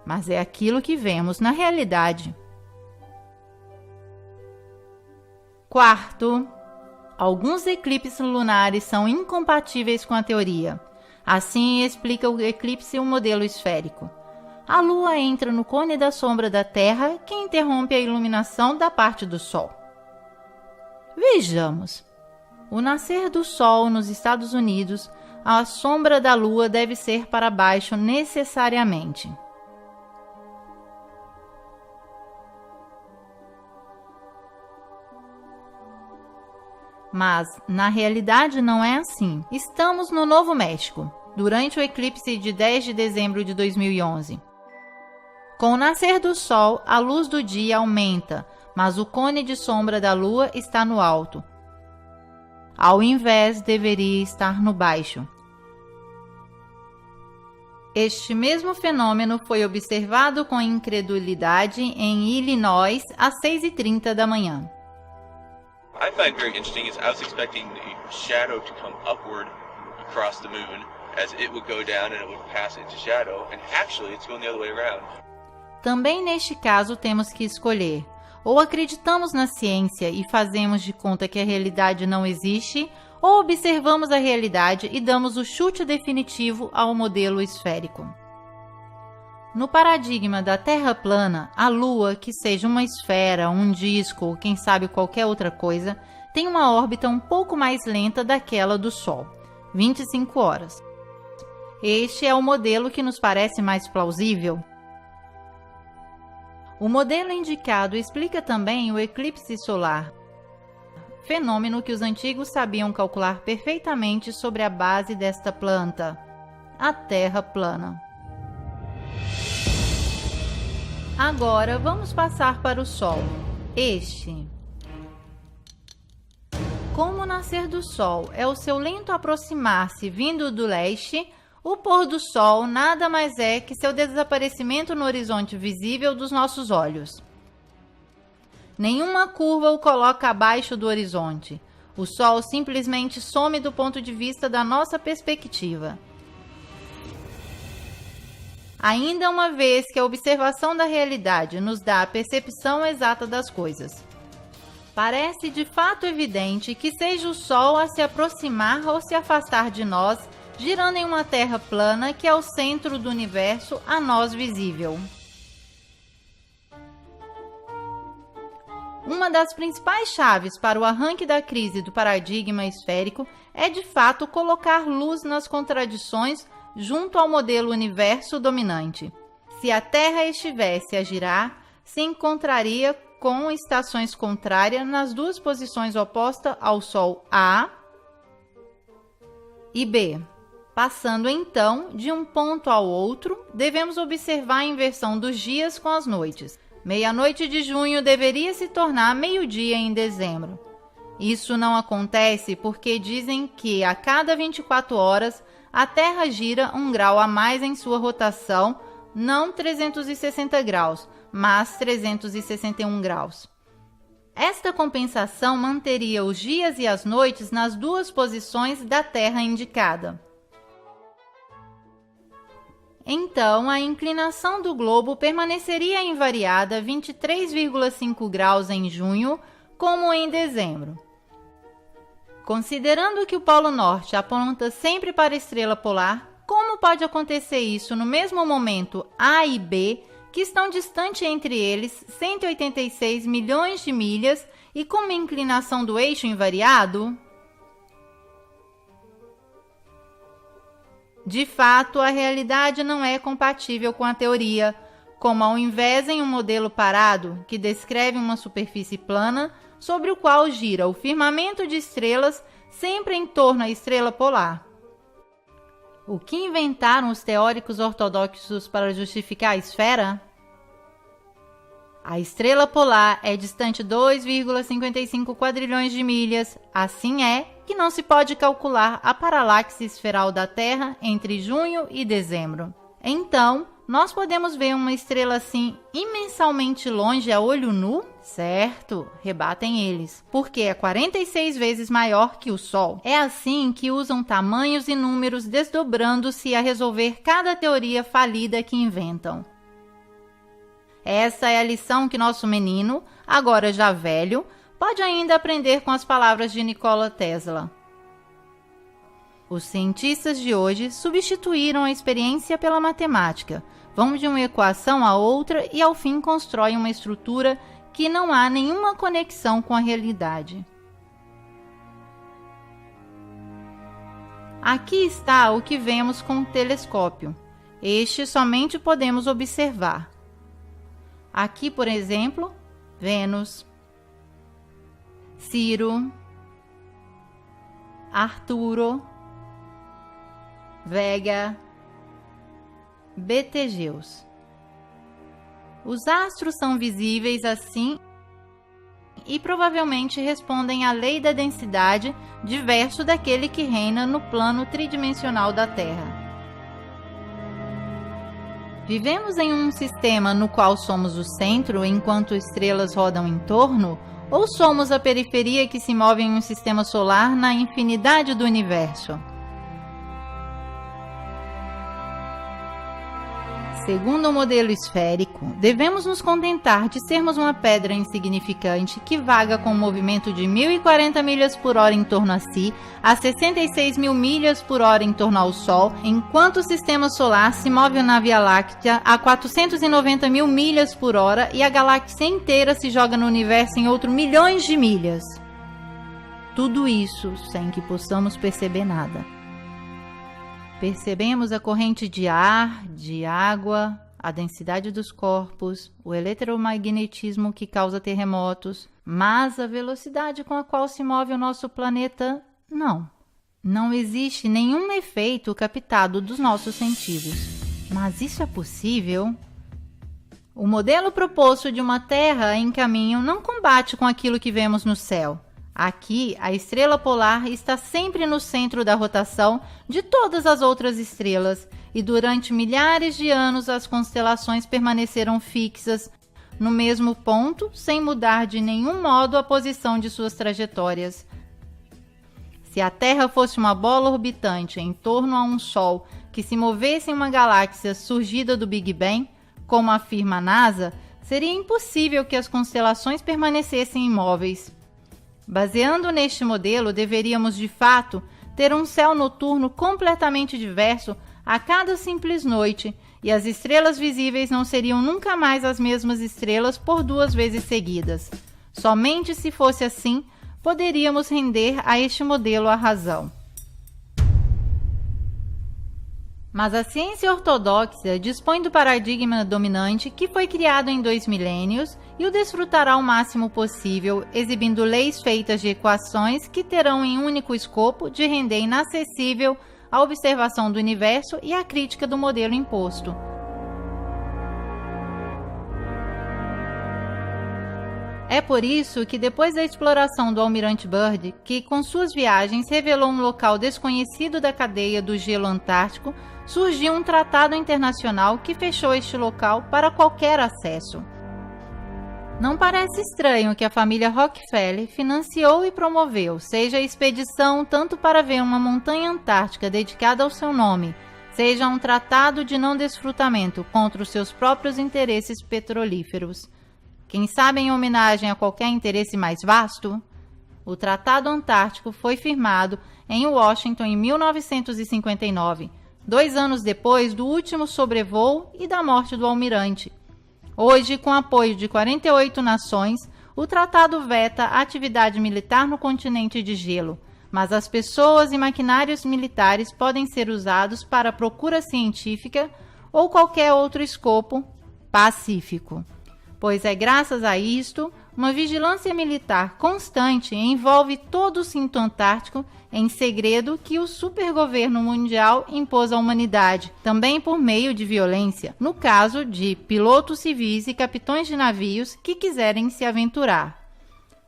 Mas é aquilo que vemos na realidade. Quarto, alguns eclipses lunares são incompatíveis com a teoria. Assim explica o eclipse um modelo esférico. A Lua entra no cone da sombra da Terra, que interrompe a iluminação da parte do Sol. Vejamos. O nascer do Sol nos Estados Unidos, a sombra da Lua deve ser para baixo necessariamente. Mas, na realidade, não é assim. Estamos no Novo México, durante o eclipse de 10 de dezembro de 2011. Com o nascer do Sol, a luz do dia aumenta, mas o cone de sombra da Lua está no alto. Ao invés, deveria estar no baixo. Este mesmo fenômeno foi observado com incredulidade em Illinois às 6h30 da manhã. I find very interesting is I was expecting the shadow to come upward across the moon as it would go down and it would pass into shadow, and actually it's going the other way around. Também neste caso temos que escolher: ou acreditamos na ciência e fazemos de conta que a realidade não existe, ou observamos a realidade e damos o chute definitivo ao modelo esférico. No paradigma da Terra plana, a Lua, que seja uma esfera, um disco ou quem sabe qualquer outra coisa, tem uma órbita um pouco mais lenta daquela do Sol, 25 horas. Este é o modelo que nos parece mais plausível. O modelo indicado explica também o eclipse solar, fenômeno que os antigos sabiam calcular perfeitamente sobre a base desta planta, a Terra plana. Agora vamos passar para o Sol. Como o nascer do Sol é o seu lento aproximar-se vindo do leste, o pôr do Sol nada mais é que seu desaparecimento no horizonte visível dos nossos olhos. Nenhuma curva o coloca abaixo do horizonte. O Sol simplesmente some do ponto de vista da nossa perspectiva. Ainda uma vez que a observação da realidade nos dá a percepção exata das coisas. Parece de fato evidente que seja o Sol a se aproximar ou se afastar de nós, girando em uma Terra plana que é o centro do universo a nós visível. Uma das principais chaves para o arranque da crise do paradigma esférico é de fato colocar luz nas contradições junto ao modelo universo dominante. Se a Terra estivesse a girar, se encontraria com estações contrárias nas duas posições opostas ao Sol A e B. Passando então de um ponto ao outro, devemos observar a inversão dos dias com as noites. Meia-noite de junho deveria se tornar meio-dia em dezembro. Isso não acontece porque dizem que a cada 24 horas a Terra gira 1 grau a mais em sua rotação, não 360 graus, mas 361 graus. Esta compensação manteria os dias e as noites nas duas posições da Terra indicada. Então, a inclinação do globo permaneceria invariada 23,5 graus em junho, como em dezembro. Considerando que o Polo Norte aponta sempre para a estrela polar, como pode acontecer isso no mesmo momento A e B, que estão distantes entre eles 186 milhões de milhas e com uma inclinação do eixo invariado? De fato, a realidade não é compatível com a teoria, como ao invés em um modelo parado, que descreve uma superfície plana, sobre o qual gira o firmamento de estrelas sempre em torno à estrela polar. O que inventaram os teóricos ortodoxos para justificar a esfera? A estrela polar é distante 2,55 quadrilhões de milhas, assim é que não se pode calcular a paralaxe esferal da Terra entre junho e dezembro. Então, nós podemos ver uma estrela assim imensamente longe a olho nu? Certo, rebatem eles, porque é 46 vezes maior que o Sol. É assim que usam tamanhos e números desdobrando-se a resolver cada teoria falida que inventam. Essa é a lição que nosso menino, agora já velho, pode ainda aprender com as palavras de Nikola Tesla. Os cientistas de hoje substituíram a experiência pela matemática, vão de uma equação a outra e ao fim constroem uma estrutura que não há nenhuma conexão com a realidade. Aqui está o que vemos com o telescópio. Este somente podemos observar. Aqui, por exemplo, Vênus, Ciro, Arturo, Vega, Betelgeuse. Os astros são visíveis assim e provavelmente respondem à lei da densidade diverso daquele que reina no plano tridimensional da Terra. Vivemos em um sistema no qual somos o centro enquanto estrelas rodam em torno, ou somos a periferia que se move em um sistema solar na infinidade do universo? Segundo o modelo esférico, devemos nos contentar de sermos uma pedra insignificante que vaga com um movimento de 1.040 milhas por hora em torno a si, a 66 mil milhas por hora em torno ao Sol, enquanto o sistema solar se move na Via Láctea a 490 mil milhas por hora e a galáxia inteira se joga no universo em outros milhões de milhas. Tudo isso sem que possamos perceber nada. Percebemos a corrente de ar, de água, a densidade dos corpos, o eletromagnetismo que causa terremotos, mas a velocidade com a qual se move o nosso planeta, não. Não existe nenhum efeito captado dos nossos sentidos. Mas isso é possível? O modelo proposto de uma Terra em caminho não combate com aquilo que vemos no céu. Aqui, a estrela polar está sempre no centro da rotação de todas as outras estrelas e durante milhares de anos as constelações permaneceram fixas no mesmo ponto, sem mudar de nenhum modo a posição de suas trajetórias. Se a Terra fosse uma bola orbitante em torno a um Sol que se movesse em uma galáxia surgida do Big Bang, como afirma a NASA, seria impossível que as constelações permanecessem imóveis. Baseando neste modelo, deveríamos de fato ter um céu noturno completamente diverso a cada simples noite, e as estrelas visíveis não seriam nunca mais as mesmas estrelas por 2 vezes seguidas. Somente se fosse assim, poderíamos render a este modelo a razão. Mas a ciência ortodoxa dispõe do paradigma dominante que foi criado em 2 milênios e o desfrutará o máximo possível, exibindo leis feitas de equações que terão em único escopo de render inacessível a observação do universo e a crítica do modelo imposto. É por isso que depois da exploração do almirante Byrd, que com suas viagens revelou um local desconhecido da cadeia do gelo antártico, surgiu um tratado internacional que fechou este local para qualquer acesso. Não parece estranho que a família Rockefeller financiou e promoveu, seja a expedição tanto para ver uma montanha antártica dedicada ao seu nome, seja um tratado de não desfrutamento contra os seus próprios interesses petrolíferos. Quem sabe em homenagem a qualquer interesse mais vasto? O Tratado Antártico foi firmado em Washington em 1959, 2 anos depois do último sobrevoo e da morte do almirante. Hoje, com apoio de 48 nações, o tratado veta a atividade militar no continente de gelo, mas as pessoas e maquinários militares podem ser usados para procura científica ou qualquer outro escopo pacífico. Pois é graças a isto, uma vigilância militar constante envolve todo o cinto antártico em segredo que o supergoverno mundial impôs à humanidade, também por meio de violência, no caso de pilotos civis e capitães de navios que quiserem se aventurar.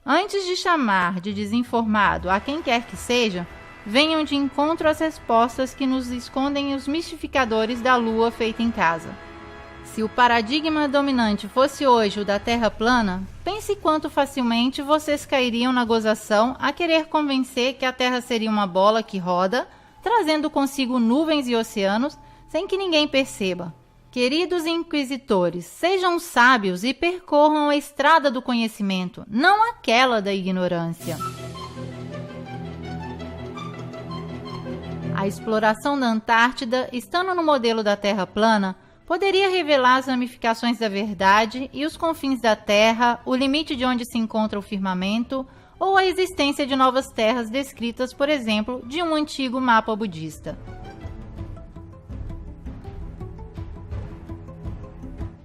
Antes de chamar de desinformado a quem quer que seja, venham de encontro às respostas que nos escondem os mistificadores da Lua feita em casa. Se o paradigma dominante fosse hoje o da Terra plana, pense quanto facilmente vocês cairiam na gozação a querer convencer que a Terra seria uma bola que roda, trazendo consigo nuvens e oceanos, sem que ninguém perceba. Queridos inquisitores, sejam sábios e percorram a estrada do conhecimento, não aquela da ignorância. A exploração da Antártida, estando no modelo da Terra plana, poderia revelar as ramificações da verdade e os confins da Terra, o limite de onde se encontra o firmamento, ou a existência de novas terras descritas, por exemplo, de um antigo mapa budista.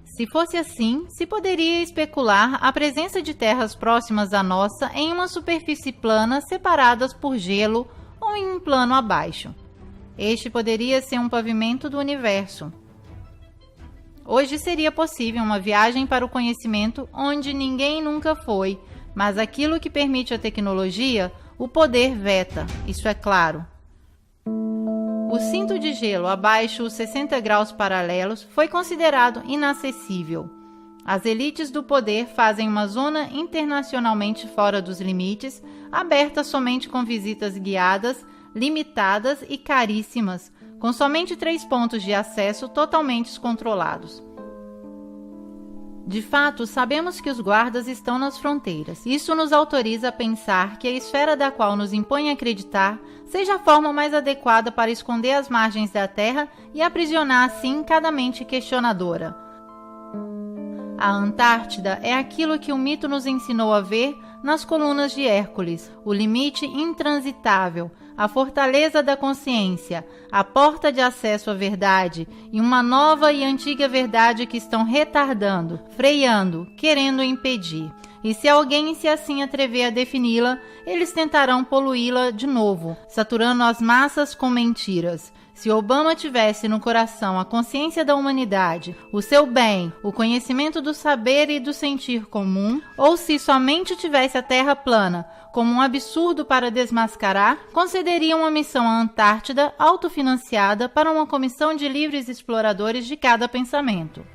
Se fosse assim, se poderia especular a presença de terras próximas à nossa em uma superfície plana separadas por gelo ou em um plano abaixo. Este poderia ser um pavimento do universo. Hoje seria possível uma viagem para o conhecimento onde ninguém nunca foi, mas aquilo que permite a tecnologia, o poder veta, isso é claro. O cinto de gelo abaixo os 60 graus paralelos foi considerado inacessível. As elites do poder fazem uma zona internacionalmente fora dos limites, aberta somente com visitas guiadas, limitadas e caríssimas, com somente 3 pontos de acesso totalmente controlados. De fato, sabemos que os guardas estão nas fronteiras. Isso nos autoriza a pensar que a esfera da qual nos impõe acreditar seja a forma mais adequada para esconder as margens da Terra e aprisionar assim cada mente questionadora. A Antártida é aquilo que o mito nos ensinou a ver nas colunas de Hércules, o limite intransitável, a fortaleza da consciência, a porta de acesso à verdade e uma nova e antiga verdade que estão retardando, freando, querendo impedir. E se alguém se assim atrever a defini-la, eles tentarão poluí-la de novo, saturando as massas com mentiras. Se Obama tivesse no coração a consciência da humanidade, o seu bem, o conhecimento do saber e do sentir comum, ou se somente tivesse a Terra plana como um absurdo para desmascarar, concederia uma missão à Antártida autofinanciada para uma comissão de livres exploradores de cada pensamento.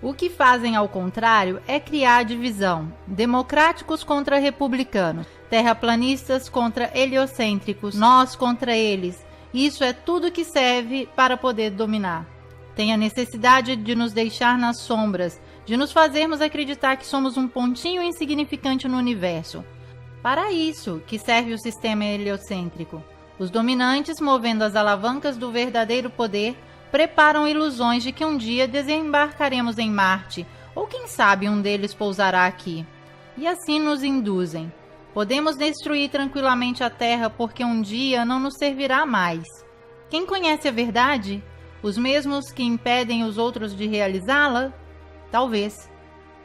O que fazem, ao contrário, é criar divisão, democráticos contra republicanos, terraplanistas contra heliocêntricos, nós contra eles. Isso é tudo que serve para poder dominar. Tem a necessidade de nos deixar nas sombras, de nos fazermos acreditar que somos um pontinho insignificante no universo. Para isso que serve o sistema heliocêntrico. Os dominantes, movendo as alavancas do verdadeiro poder, preparam ilusões de que um dia desembarcaremos em Marte, ou quem sabe um deles pousará aqui. E assim nos induzem. Podemos destruir tranquilamente a Terra porque um dia não nos servirá mais. Quem conhece a verdade? Os mesmos que impedem os outros de realizá-la? Talvez.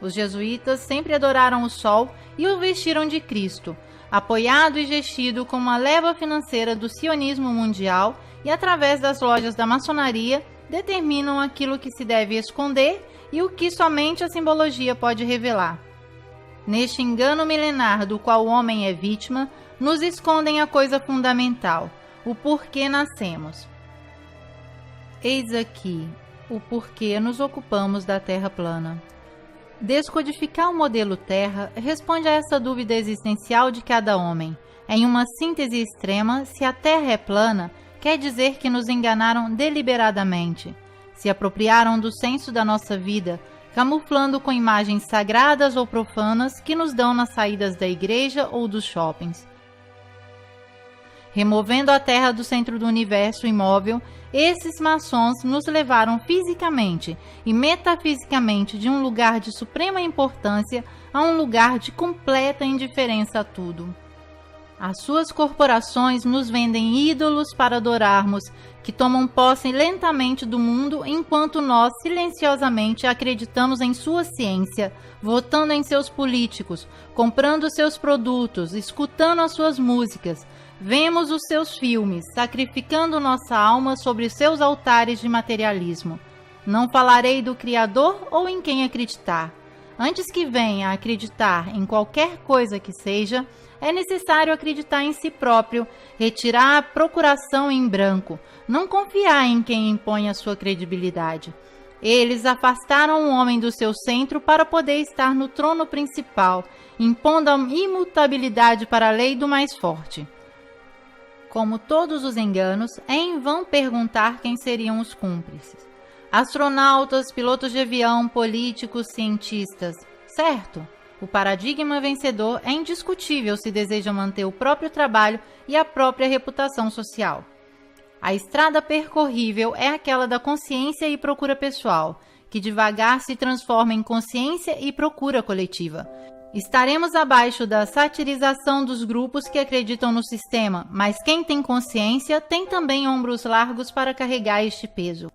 Os jesuítas sempre adoraram o Sol e o vestiram de Cristo, apoiado e gestido como uma leva financeira do sionismo mundial e, através das lojas da maçonaria, determinam aquilo que se deve esconder e o que somente a simbologia pode revelar. Neste engano milenar do qual o homem é vítima, nos escondem a coisa fundamental, o porquê nascemos. Eis aqui o porquê nos ocupamos da Terra plana. Descodificar o modelo Terra responde a essa dúvida existencial de cada homem. Em uma síntese extrema, se a Terra é plana, quer dizer que nos enganaram deliberadamente. Se apropriaram do senso da nossa vida, camuflando com imagens sagradas ou profanas que nos dão nas saídas da igreja ou dos shoppings. Removendo a Terra do centro do universo imóvel, esses maçons nos levaram fisicamente e metafisicamente de um lugar de suprema importância a um lugar de completa indiferença a tudo. As suas corporações nos vendem ídolos para adorarmos, que tomam posse lentamente do mundo enquanto nós silenciosamente acreditamos em sua ciência, votando em seus políticos, comprando seus produtos, escutando as suas músicas. Vemos os seus filmes, sacrificando nossa alma sobre os seus altares de materialismo. Não falarei do Criador ou em quem acreditar. Antes que venha a acreditar em qualquer coisa que seja, é necessário acreditar em si próprio, retirar a procuração em branco, não confiar em quem impõe a sua credibilidade. Eles afastaram o homem do seu centro para poder estar no trono principal, impondo a imutabilidade para a lei do mais forte. Como todos os enganos, é em vão perguntar quem seriam os cúmplices. Astronautas, pilotos de avião, políticos, cientistas. Certo, o paradigma vencedor é indiscutível se deseja manter o próprio trabalho e a própria reputação social. A estrada percorrível é aquela da consciência e procura pessoal, que devagar se transforma em consciência e procura coletiva. Estaremos abaixo da satirização dos grupos que acreditam no sistema, mas quem tem consciência tem também ombros largos para carregar este peso.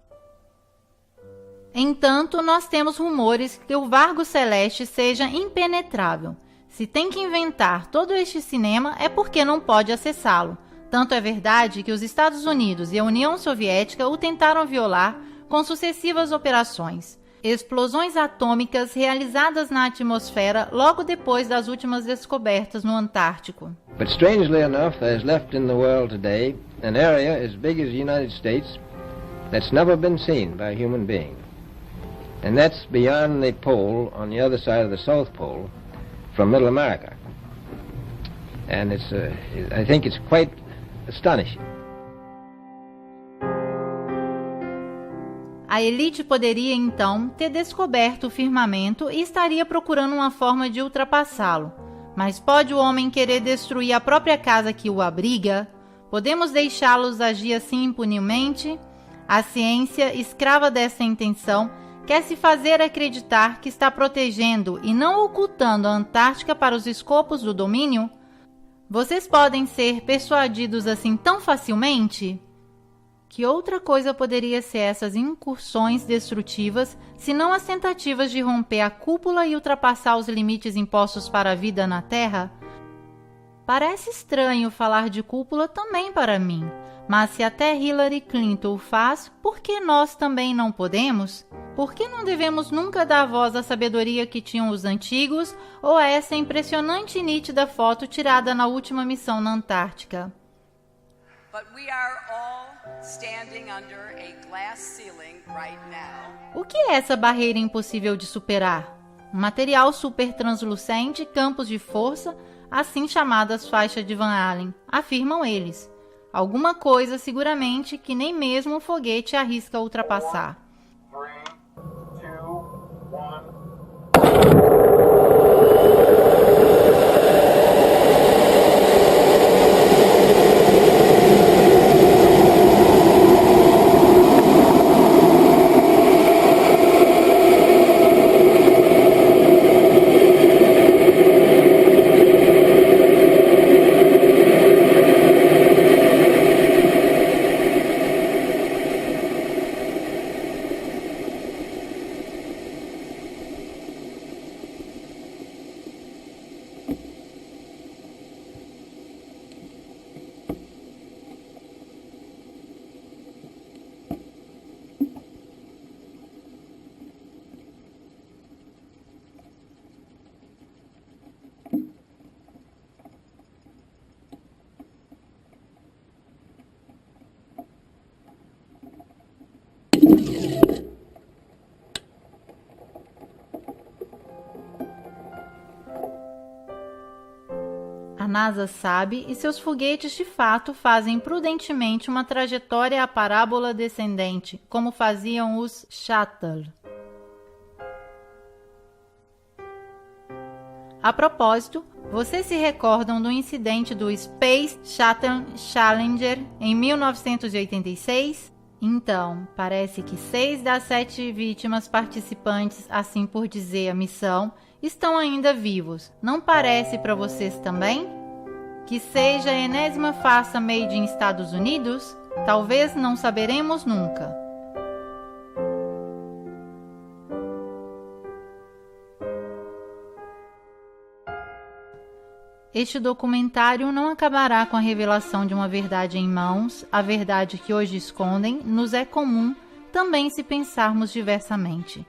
Entanto, nós temos rumores que o Vargo Celeste seja impenetrável. Se tem que inventar todo este cinema é porque não pode acessá-lo. Tanto é verdade que os Estados Unidos e a União Soviética o tentaram violar com sucessivas operações. Explosões atômicas realizadas na atmosfera logo depois das últimas descobertas no Antártico. But strangely enough, there's left in the world today an area as big as the United States that's never been seen by a human being. And that's beyond the pole on the other side of the South Pole from Middle America. And I think it's quite astonishing. A elite poderia, então, ter descoberto o firmamento e estaria procurando uma forma de ultrapassá-lo. Mas pode o homem querer destruir a própria casa que o abriga? Podemos deixá-los agir assim impunemente? A ciência, escrava dessa intenção, quer se fazer acreditar que está protegendo e não ocultando a Antártica para os escopos do domínio? Vocês podem ser persuadidos assim tão facilmente? Que outra coisa poderia ser essas incursões destrutivas, senão as tentativas de romper a cúpula e ultrapassar os limites impostos para a vida na Terra? Parece estranho falar de cúpula também para mim, mas se até Hillary Clinton o faz, por que nós também não podemos? Por que não devemos nunca dar voz à sabedoria que tinham os antigos ou a essa impressionante e nítida foto tirada na última missão na Antártica? But we are all standing under a glass ceiling right now. O que é essa barreira impossível de superar? Um material super translucente, campos de força, assim chamadas faixas de Van Allen, afirmam eles. Alguma coisa, seguramente, que nem mesmo o foguete arrisca ultrapassar. 3, 2, 1. A NASA sabe e seus foguetes de fato fazem prudentemente uma trajetória à parábola descendente, como faziam os Shuttle. A propósito, vocês se recordam do incidente do Space Shuttle Challenger em 1986? Então, parece que 6 das 7 vítimas participantes, assim por dizer a missão, estão ainda vivos. Não parece para vocês também? Que seja a enésima farsa made in Estados Unidos? Talvez não saberemos nunca. Este documentário não acabará com a revelação de uma verdade em mãos. A verdade que hoje escondem nos é comum também se pensarmos diversamente.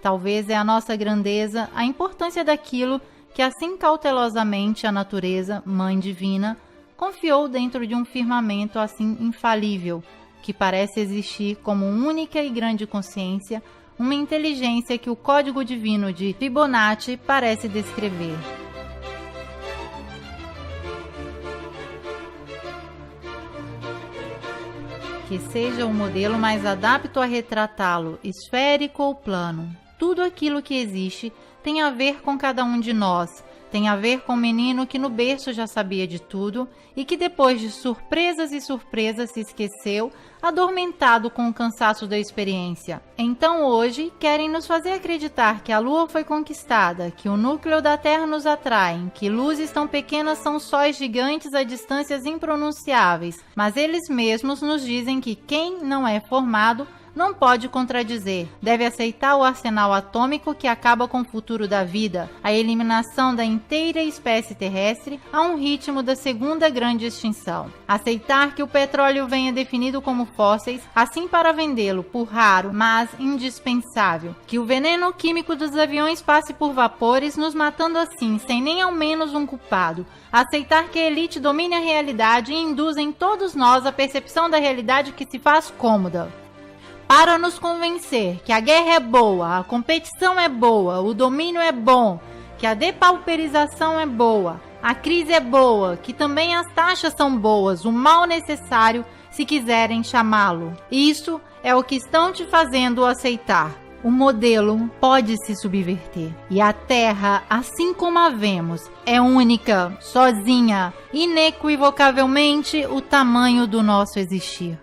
Talvez é a nossa grandeza, a importância daquilo que assim cautelosamente a natureza, Mãe Divina, confiou dentro de um firmamento assim infalível, que parece existir como única e grande consciência, uma inteligência que o código divino de Fibonacci parece descrever. Que seja o modelo mais adapto a retratá-lo, esférico ou plano. Tudo aquilo que existe tem a ver com cada um de nós, tem a ver com o menino que no berço já sabia de tudo e que depois de surpresas e surpresas se esqueceu, adormentado com o cansaço da experiência. Então hoje querem nos fazer acreditar que a Lua foi conquistada, que o núcleo da Terra nos atrai, que luzes tão pequenas são sóis gigantes a distâncias impronunciáveis, mas eles mesmos nos dizem que quem não é formado não pode contradizer, deve aceitar o arsenal atômico que acaba com o futuro da vida, a eliminação da inteira espécie terrestre a um ritmo da segunda grande extinção. Aceitar que o petróleo venha definido como fósseis, assim para vendê-lo por raro, mas indispensável. Que o veneno químico dos aviões passe por vapores, nos matando assim, sem nem ao menos um culpado. Aceitar que a elite domine a realidade e induza em todos nós a percepção da realidade que se faz cômoda. Para nos convencer que a guerra é boa, a competição é boa, o domínio é bom, que a depauperização é boa, a crise é boa, que também as taxas são boas, o mal necessário, se quiserem chamá-lo. Isso é o que estão te fazendo aceitar. O modelo pode se subverter. E a Terra, assim como a vemos, é única, sozinha, inequivocavelmente o tamanho do nosso existir.